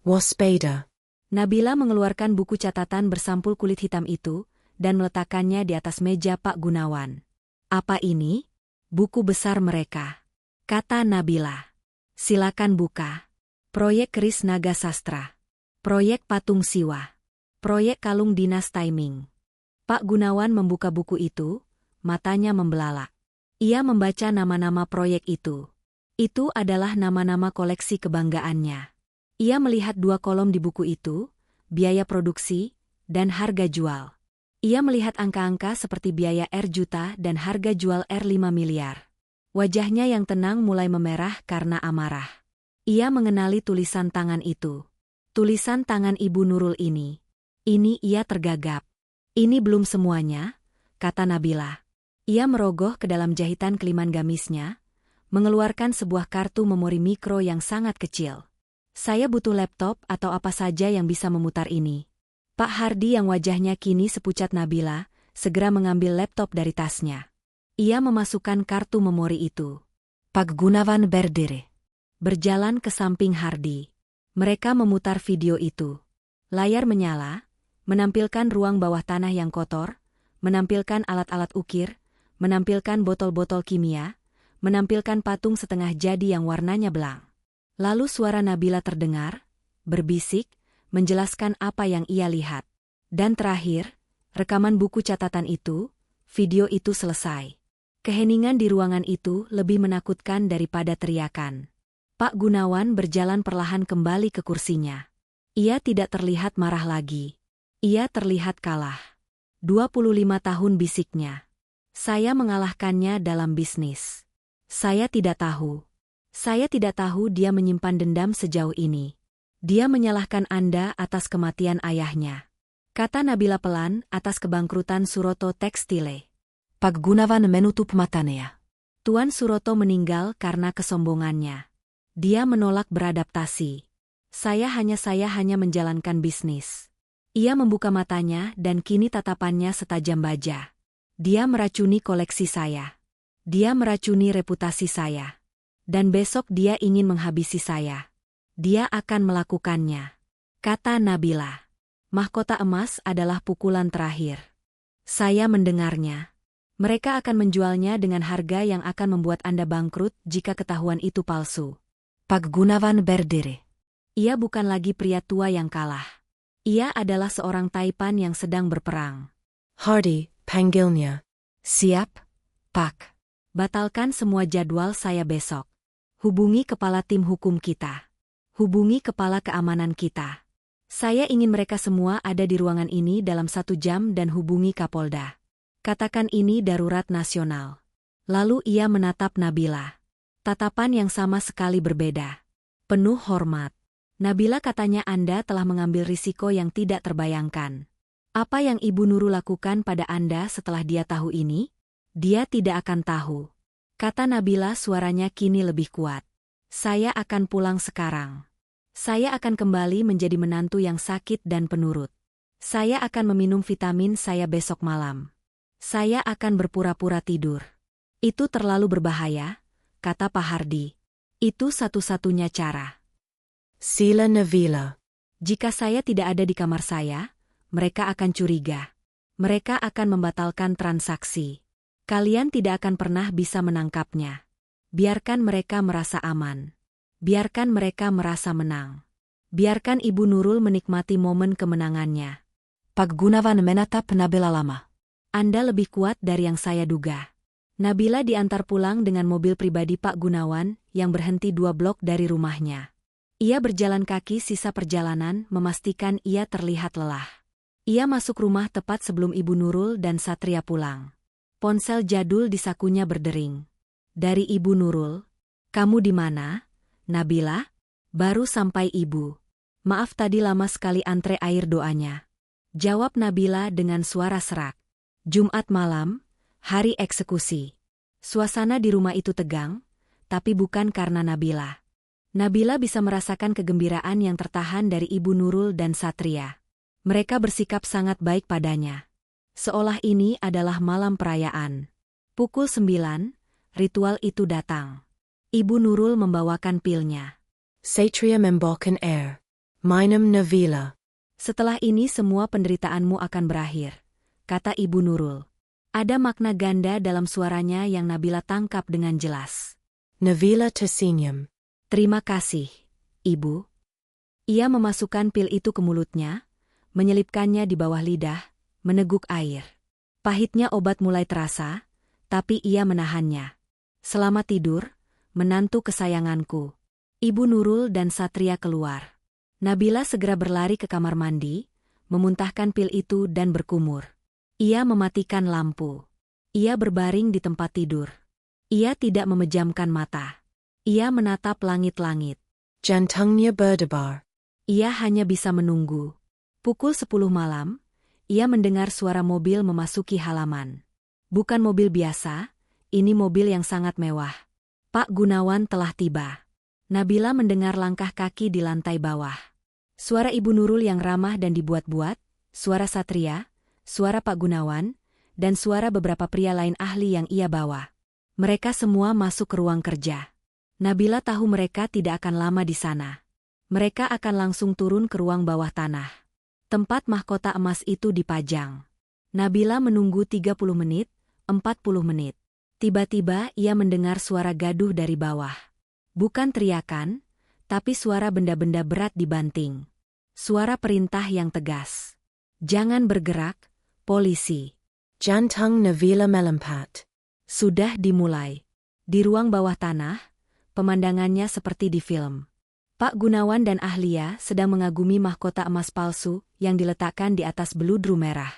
"Waspada." Nabila mengeluarkan buku catatan bersampul kulit hitam itu, dan meletakkannya di atas meja Pak Gunawan. "Apa ini?" "Buku besar mereka," kata Nabila. "Silakan buka. Proyek Keris Naga Sastra. Proyek Patung Siwa. Proyek Kalung Dinas Timing." Pak Gunawan membuka buku itu, matanya membelalak. Ia membaca nama-nama proyek itu. Itu adalah nama-nama koleksi kebanggaannya. Ia melihat 2 kolom di buku itu, biaya produksi, dan harga jual. Ia melihat angka-angka seperti biaya R juta dan harga jual R 5 miliar. Wajahnya yang tenang mulai memerah karena amarah. Ia mengenali tulisan tangan itu. Tulisan tangan Ibu Nurul ini. Ini ia tergagap. "Ini belum semuanya," kata Nabila. Ia merogoh ke dalam jahitan keliman gamisnya, mengeluarkan sebuah kartu memori mikro yang sangat kecil. "Saya butuh laptop atau apa saja yang bisa memutar ini." Pak Hardi yang wajahnya kini sepucat Nabila, segera mengambil laptop dari tasnya. Ia memasukkan kartu memori itu. Pak Gunawan berdiri. Berjalan ke samping Hardi. Mereka memutar video itu. Layar menyala, menampilkan ruang bawah tanah yang kotor, menampilkan alat-alat ukir, menampilkan botol-botol kimia, menampilkan patung setengah jadi yang warnanya belang. Lalu suara Nabila terdengar, berbisik, menjelaskan apa yang ia lihat. Dan terakhir, rekaman buku catatan itu, video itu selesai. Keheningan di ruangan itu lebih menakutkan daripada teriakan. Pak Gunawan berjalan perlahan kembali ke kursinya. Ia tidak terlihat marah lagi. Ia terlihat kalah. 25 tahun bisiknya. Saya mengalahkannya dalam bisnis. Saya tidak tahu. Saya tidak tahu dia menyimpan dendam sejauh ini. Dia menyalahkan Anda atas kematian ayahnya. Kata Nabila pelan atas kebangkrutan Suroto Tekstile. Pak Gunawan menutup matanya. Tuan Suroto meninggal karena kesombongannya. Dia menolak beradaptasi. Saya hanya menjalankan bisnis. Ia membuka matanya dan kini tatapannya setajam baja. Dia meracuni koleksi saya. Dia meracuni reputasi saya. Dan besok dia ingin menghabisi saya. Dia akan melakukannya. Kata Nabila. Mahkota emas adalah pukulan terakhir. Saya mendengarnya. Mereka akan menjualnya dengan harga yang akan membuat Anda bangkrut jika ketahuan itu palsu. Pak Gunawan berdiri. Ia bukan lagi pria tua yang kalah. Ia adalah seorang taipan yang sedang berperang. Hardi, panggilnya. Siap, Pak. Batalkan semua jadwal saya besok. Hubungi kepala tim hukum kita. Hubungi kepala keamanan kita. Saya ingin mereka semua ada di ruangan ini dalam 1 jam dan hubungi Kapolda. Katakan ini darurat nasional. Lalu ia menatap Nabila. Tatapan yang sama sekali berbeda. Penuh hormat. Nabila, katanya Anda telah mengambil risiko yang tidak terbayangkan. Apa yang Ibu Nurul lakukan pada Anda setelah dia tahu ini? Dia tidak akan tahu. Kata Nabila, suaranya kini lebih kuat. Saya akan pulang sekarang. Saya akan kembali menjadi menantu yang sakit dan penurut. Saya akan meminum vitamin saya besok malam. Saya akan berpura-pura tidur. Itu terlalu berbahaya, kata Pak Hardi. Itu satu-satunya cara. Sila Nabila. Jika saya tidak ada di kamar saya, mereka akan curiga. Mereka akan membatalkan transaksi. Kalian tidak akan pernah bisa menangkapnya. Biarkan mereka merasa aman. Biarkan mereka merasa menang. Biarkan Ibu Nurul menikmati momen kemenangannya. Pak Gunawan menatap Nabila lama. Anda lebih kuat dari yang saya duga. Nabila diantar pulang dengan mobil pribadi Pak Gunawan yang berhenti 2 blok dari rumahnya. Ia berjalan kaki sisa perjalanan memastikan ia terlihat lelah. Ia masuk rumah tepat sebelum Ibu Nurul dan Satria pulang. Ponsel jadul di sakunya berdering. Dari Ibu Nurul. Kamu di mana? Nabila? Baru sampai Ibu. Maaf tadi lama sekali antre air doanya. Jawab Nabila dengan suara serak. Jumat malam, hari eksekusi. Suasana di rumah itu tegang, tapi bukan karena Nabila. Nabila bisa merasakan kegembiraan yang tertahan dari Ibu Nurul dan Satria. Mereka bersikap sangat baik padanya. Seolah ini adalah malam perayaan. Pukul 9, ritual itu datang. Ibu Nurul membawakan pilnya. Satria membawakan air. Minum Nabila. Setelah ini semua penderitaanmu akan berakhir, kata Ibu Nurul. Ada makna ganda dalam suaranya yang Nabila tangkap dengan jelas. Nabila tersenyum. Terima kasih, Ibu. Ia memasukkan pil itu ke mulutnya, menyelipkannya di bawah lidah, meneguk air. Pahitnya obat mulai terasa, tapi ia menahannya. Selamat tidur, menantu kesayanganku. Ibu Nurul dan Satria keluar. Nabila segera berlari ke kamar mandi, memuntahkan pil itu dan berkumur. Ia mematikan lampu. Ia berbaring di tempat tidur. Ia tidak memejamkan mata. Ia menatap langit-langit. Jantungnya berdebar. Ia hanya bisa menunggu. Pukul 10 malam, ia mendengar suara mobil memasuki halaman. Bukan mobil biasa, ini mobil yang sangat mewah. Pak Gunawan telah tiba. Nabila mendengar langkah kaki di lantai bawah. Suara Ibu Nurul yang ramah dan dibuat-buat, suara Satria, suara Pak Gunawan, dan suara beberapa pria lain ahli yang ia bawa. Mereka semua masuk ke ruang kerja. Nabila tahu mereka tidak akan lama di sana. Mereka akan langsung turun ke ruang bawah tanah. Tempat mahkota emas itu dipajang. Nabila menunggu 30 menit, 40 menit. Tiba-tiba ia mendengar suara gaduh dari bawah. Bukan teriakan, tapi suara benda-benda berat dibanting. Suara perintah yang tegas. Jangan bergerak, polisi. Jantung Nabila melempat. Sudah dimulai. Di ruang bawah tanah, pemandangannya seperti di film. Pak Gunawan dan Ahlia sedang mengagumi mahkota emas palsu yang diletakkan di atas beludru merah.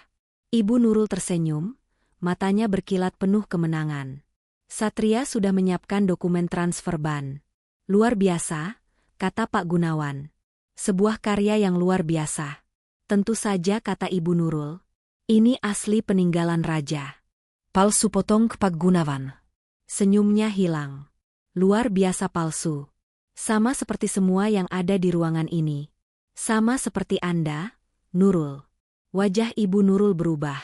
Ibu Nurul tersenyum, matanya berkilat penuh kemenangan. Satria sudah menyiapkan dokumen transfer ban. Luar biasa, kata Pak Gunawan. Sebuah karya yang luar biasa. Tentu saja, kata Ibu Nurul. Ini asli peninggalan raja. Palsu, potong ke Pak Gunawan. Senyumnya hilang. Luar biasa palsu. Sama seperti semua yang ada di ruangan ini. Sama seperti Anda, Nurul. Wajah Ibu Nurul berubah.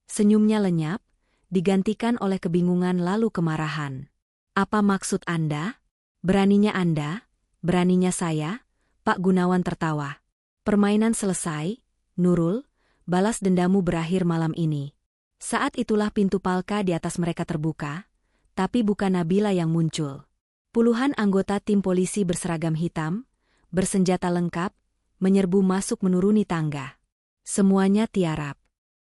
Senyumnya lenyap, digantikan oleh kebingungan lalu kemarahan. Apa maksud Anda? Beraninya Anda? Beraninya saya? Pak Gunawan tertawa. Permainan selesai, Nurul, balas dendamu berakhir malam ini. Saat itulah pintu palka di atas mereka terbuka, tapi bukan Nabila yang muncul. Puluhan anggota tim polisi berseragam hitam, bersenjata lengkap, menyerbu masuk menuruni tangga. Semuanya tiarap.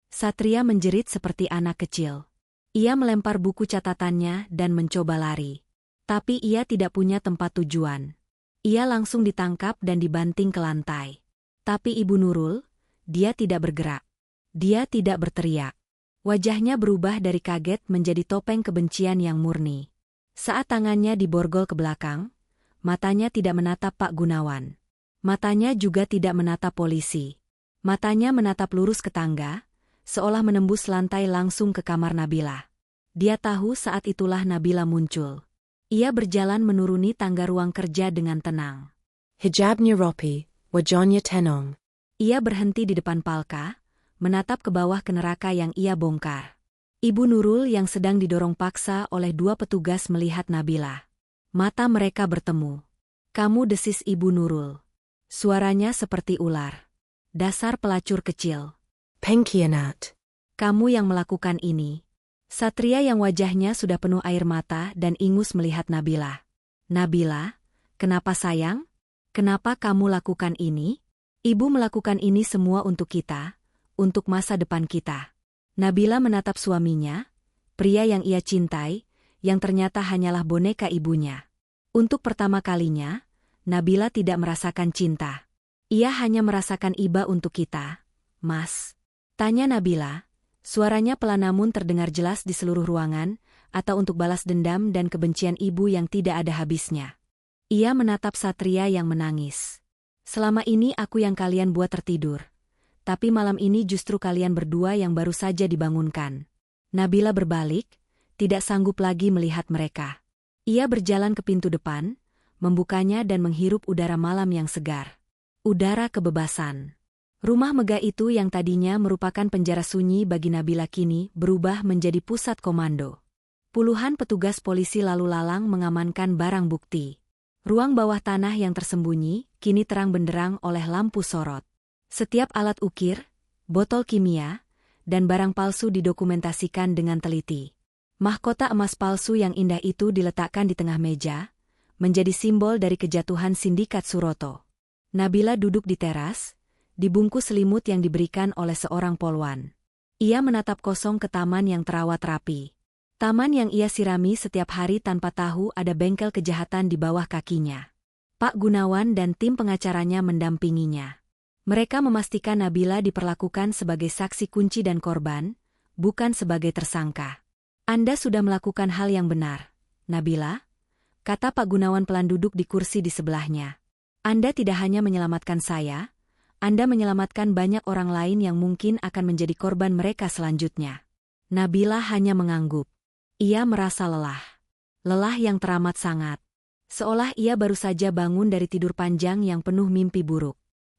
Satria menjerit seperti anak kecil. Ia melempar buku catatannya dan mencoba lari. Tapi ia tidak punya tempat tujuan. Ia langsung ditangkap dan dibanting ke lantai. Tapi Ibu Nurul, dia tidak bergerak. Dia tidak berteriak. Wajahnya berubah dari kaget menjadi topeng kebencian yang murni. Saat tangannya diborgol ke belakang, matanya tidak menatap Pak Gunawan. Matanya juga tidak menatap polisi. Matanya menatap lurus ke tangga, seolah menembus lantai langsung ke kamar Nabila. Dia tahu saat itulah Nabila muncul. Ia berjalan menuruni tangga ruang kerja dengan tenang. Hijabnya rapi, wajahnya tenang. Ia berhenti di depan palka, menatap ke bawah ke neraka yang ia bongkar. Ibu Nurul yang sedang didorong paksa oleh dua petugas melihat Nabila. Mata mereka bertemu. Kamu, desis Ibu Nurul. Suaranya seperti ular. Dasar pelacur kecil. Pengkhianat. Kamu yang melakukan ini. Satria yang wajahnya sudah penuh air mata dan ingus melihat Nabila. Nabila, kenapa sayang? Kenapa kamu lakukan ini? Ibu melakukan ini semua untuk kita, untuk masa depan kita. Nabila menatap suaminya, pria yang ia cintai, yang ternyata hanyalah boneka ibunya. Untuk pertama kalinya, Nabila tidak merasakan cinta. Ia hanya merasakan iba untuk kita, Mas. Tanya Nabila, suaranya pelan namun terdengar jelas di seluruh ruangan, atau untuk balas dendam dan kebencian ibu yang tidak ada habisnya. Ia menatap Satria yang menangis. Selama ini aku yang kalian buat tertidur. Tapi malam ini justru kalian berdua yang baru saja dibangunkan. Nabila berbalik, tidak sanggup lagi melihat mereka. Ia berjalan ke pintu depan, membukanya dan menghirup udara malam yang segar. Udara kebebasan. Rumah megah itu yang tadinya merupakan penjara sunyi bagi Nabila kini berubah menjadi pusat komando. Puluhan petugas polisi lalu lalang mengamankan barang bukti. Ruang bawah tanah yang tersembunyi kini terang benderang oleh lampu sorot. Setiap alat ukir, botol kimia, dan barang palsu didokumentasikan dengan teliti. Mahkota emas palsu yang indah itu diletakkan di tengah meja, menjadi simbol dari kejatuhan sindikat Suroto. Nabila duduk di teras, dibungkus selimut yang diberikan oleh seorang polwan. Ia menatap kosong ke taman yang terawat rapi. Taman yang ia sirami setiap hari tanpa tahu ada bengkel kejahatan di bawah kakinya. Pak Gunawan dan tim pengacaranya mendampinginya. Mereka memastikan Nabila diperlakukan sebagai saksi kunci dan korban, bukan sebagai tersangka. Anda sudah melakukan hal yang benar, Nabila, kata Pak Gunawan pelan duduk di kursi di sebelahnya. Anda tidak hanya menyelamatkan saya, Anda menyelamatkan banyak orang lain yang mungkin akan menjadi korban mereka selanjutnya. Nabila hanya mengangguk. Ia merasa lelah. Lelah yang teramat sangat. Seolah ia baru saja bangun dari tidur panjang yang penuh mimpi buruk.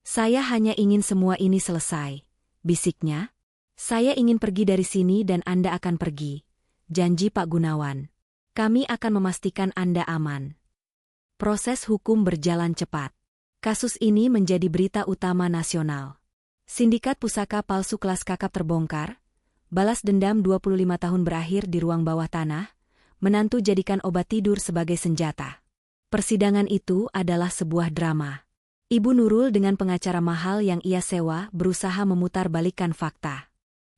Saya hanya ingin semua ini selesai, bisiknya. Saya ingin pergi dari sini dan Anda akan pergi. Janji Pak Gunawan. Kami akan memastikan Anda aman. Proses hukum berjalan cepat. Kasus ini menjadi berita utama nasional. Sindikat pusaka palsu kelas kakap terbongkar, balas dendam 25 tahun berakhir di ruang bawah tanah, menantu jadikan obat tidur sebagai senjata. Persidangan itu adalah sebuah drama. Ibu Nurul dengan pengacara mahal yang ia sewa berusaha memutarbalikkan fakta.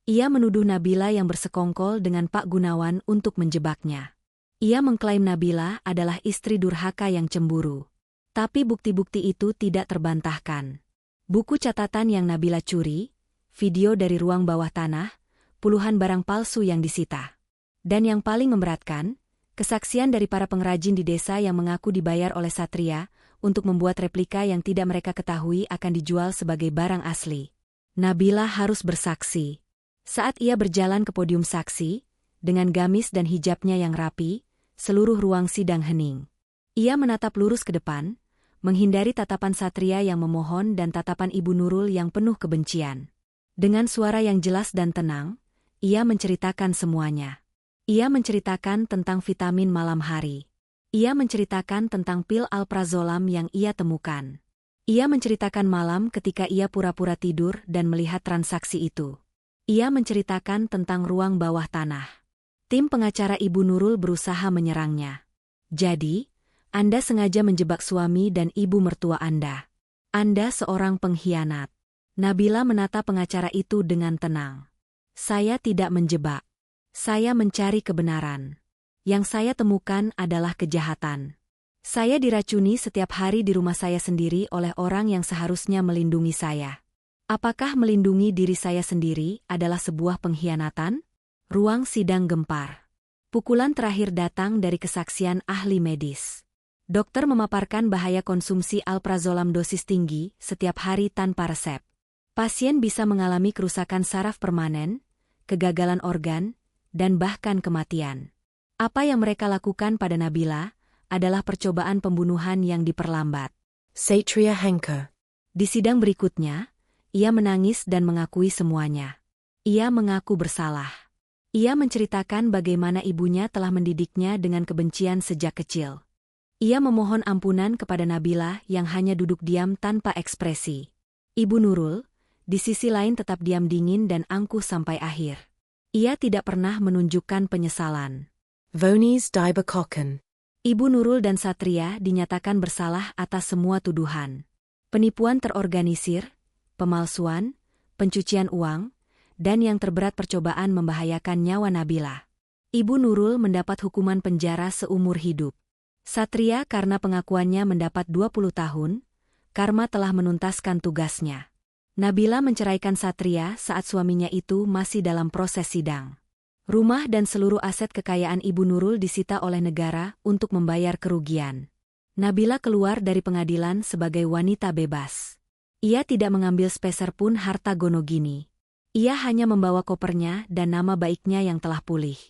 Ia menuduh Nabila yang bersekongkol dengan Pak Gunawan untuk menjebaknya. Ia mengklaim Nabila adalah istri durhaka yang cemburu. Tapi bukti-bukti itu tidak terbantahkan. Buku catatan yang Nabila curi, video dari ruang bawah tanah, puluhan barang palsu yang disita. Dan yang paling memberatkan, kesaksian dari para pengrajin di desa yang mengaku dibayar oleh Satria untuk membuat replika yang tidak mereka ketahui akan dijual sebagai barang asli. Nabila harus bersaksi. Saat ia berjalan ke podium saksi, dengan gamis dan hijabnya yang rapi, seluruh ruang sidang hening. Ia menatap lurus ke depan, menghindari tatapan Satria yang memohon dan tatapan Ibu Nurul yang penuh kebencian. Dengan suara yang jelas dan tenang, ia menceritakan semuanya. Ia menceritakan tentang vitamin malam hari. Ia menceritakan tentang pil alprazolam yang ia temukan. Ia menceritakan malam ketika ia pura-pura tidur dan melihat transaksi itu. Ia menceritakan tentang ruang bawah tanah. Tim pengacara Ibu Nurul berusaha menyerangnya. Jadi, Anda sengaja menjebak suami dan ibu mertua Anda. Anda seorang pengkhianat. Nabila menata pengacara itu dengan tenang. Saya tidak menjebak. Saya mencari kebenaran. Yang saya temukan adalah kejahatan. Saya diracuni setiap hari di rumah saya sendiri oleh orang yang seharusnya melindungi saya. Apakah melindungi diri saya sendiri adalah sebuah pengkhianatan? Ruang sidang gempar. Pukulan terakhir datang dari kesaksian ahli medis. Dokter memaparkan bahaya konsumsi alprazolam dosis tinggi setiap hari tanpa resep. Pasien bisa mengalami kerusakan saraf permanen, kegagalan organ, dan bahkan kematian. Apa yang mereka lakukan pada Nabila adalah percobaan pembunuhan yang diperlambat. Satria Henke. Di sidang berikutnya, ia menangis dan mengakui semuanya. Ia mengaku bersalah. Ia menceritakan bagaimana ibunya telah mendidiknya dengan kebencian sejak kecil. Ia memohon ampunan kepada Nabila yang hanya duduk diam tanpa ekspresi. Ibu Nurul, di sisi lain tetap diam dingin dan angkuh sampai akhir. Ia tidak pernah menunjukkan penyesalan. Vonis Dibakoken. Ibu Nurul dan Satria dinyatakan bersalah atas semua tuduhan. Penipuan terorganisir, pemalsuan, pencucian uang, dan yang terberat percobaan membahayakan nyawa Nabila. Ibu Nurul mendapat hukuman penjara seumur hidup. Satria karena pengakuannya mendapat 20 tahun, karma telah menuntaskan tugasnya. Nabila menceraikan Satria saat suaminya itu masih dalam proses sidang. Rumah dan seluruh aset kekayaan Ibu Nurul disita oleh negara untuk membayar kerugian. Nabila keluar dari pengadilan sebagai wanita bebas. Ia tidak mengambil sepeser pun harta Gonogini. Ia hanya membawa kopernya dan nama baiknya yang telah pulih.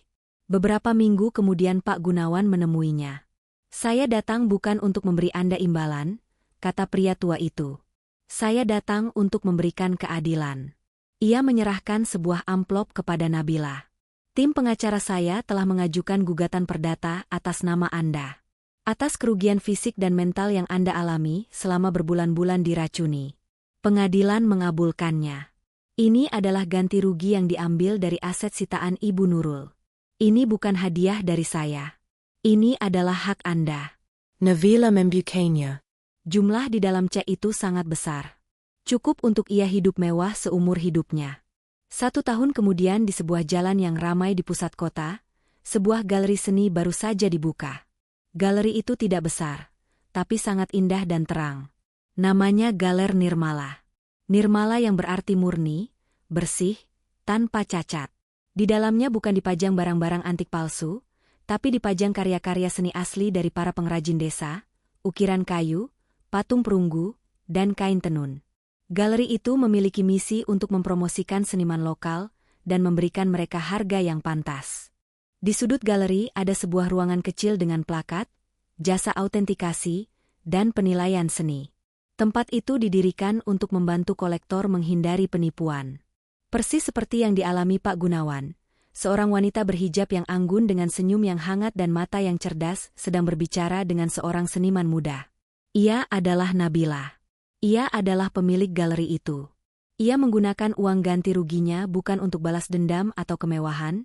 Beberapa minggu kemudian Pak Gunawan menemuinya. Saya datang bukan untuk memberi Anda imbalan, kata pria tua itu. Saya datang untuk memberikan keadilan. Ia menyerahkan sebuah amplop kepada Nabila. Tim pengacara saya telah mengajukan gugatan perdata atas nama Anda. Atas kerugian fisik dan mental yang Anda alami selama berbulan-bulan diracuni. Pengadilan mengabulkannya. Ini adalah ganti rugi yang diambil dari aset sitaan Ibu Nurul. Ini bukan hadiah dari saya. Ini adalah hak Anda. Nabila membukanya. Jumlah di dalam cek itu sangat besar. Cukup untuk ia hidup mewah seumur hidupnya. 1 tahun kemudian di sebuah jalan yang ramai di pusat kota, sebuah galeri seni baru saja dibuka. Galeri itu tidak besar, tapi sangat indah dan terang. Namanya Galer Nirmala. Nirmala yang berarti murni, bersih, tanpa cacat. Di dalamnya bukan dipajang barang-barang antik palsu, tapi dipajang karya-karya seni asli dari para pengrajin desa, ukiran kayu, patung perunggu, dan kain tenun. Galeri itu memiliki misi untuk mempromosikan seniman lokal dan memberikan mereka harga yang pantas. Di sudut galeri ada sebuah ruangan kecil dengan plakat, jasa autentikasi, dan penilaian seni. Tempat itu didirikan untuk membantu kolektor menghindari penipuan. Persis seperti yang dialami Pak Gunawan, seorang wanita berhijab yang anggun dengan senyum yang hangat dan mata yang cerdas sedang berbicara dengan seorang seniman muda. Ia adalah Nabila. Ia adalah pemilik galeri itu. Ia menggunakan uang ganti ruginya bukan untuk balas dendam atau kemewahan,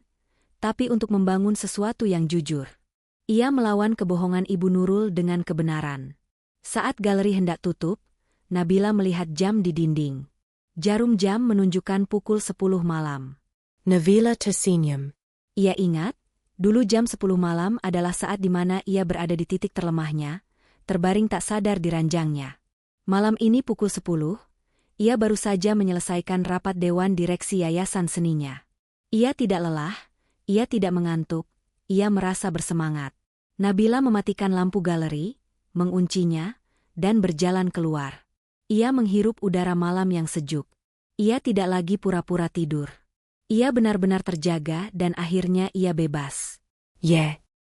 tapi untuk membangun sesuatu yang jujur. Ia melawan kebohongan Ibu Nurul dengan kebenaran. Saat galeri hendak tutup, Nabila melihat jam di dinding. Jarum jam menunjukkan pukul 10 malam. Nabila tersenyum. Ia ingat, dulu jam 10 malam adalah saat di mana ia berada di titik terlemahnya, terbaring tak sadar di ranjangnya. Malam ini pukul 10, ia baru saja menyelesaikan rapat dewan direksi yayasan seninya. Ia tidak lelah, ia tidak mengantuk, ia merasa bersemangat. Nabila mematikan lampu galeri, menguncinya, dan berjalan keluar. Ia menghirup udara malam yang sejuk. Ia tidak lagi pura-pura tidur. Ia benar-benar terjaga dan akhirnya ia bebas. Yeah.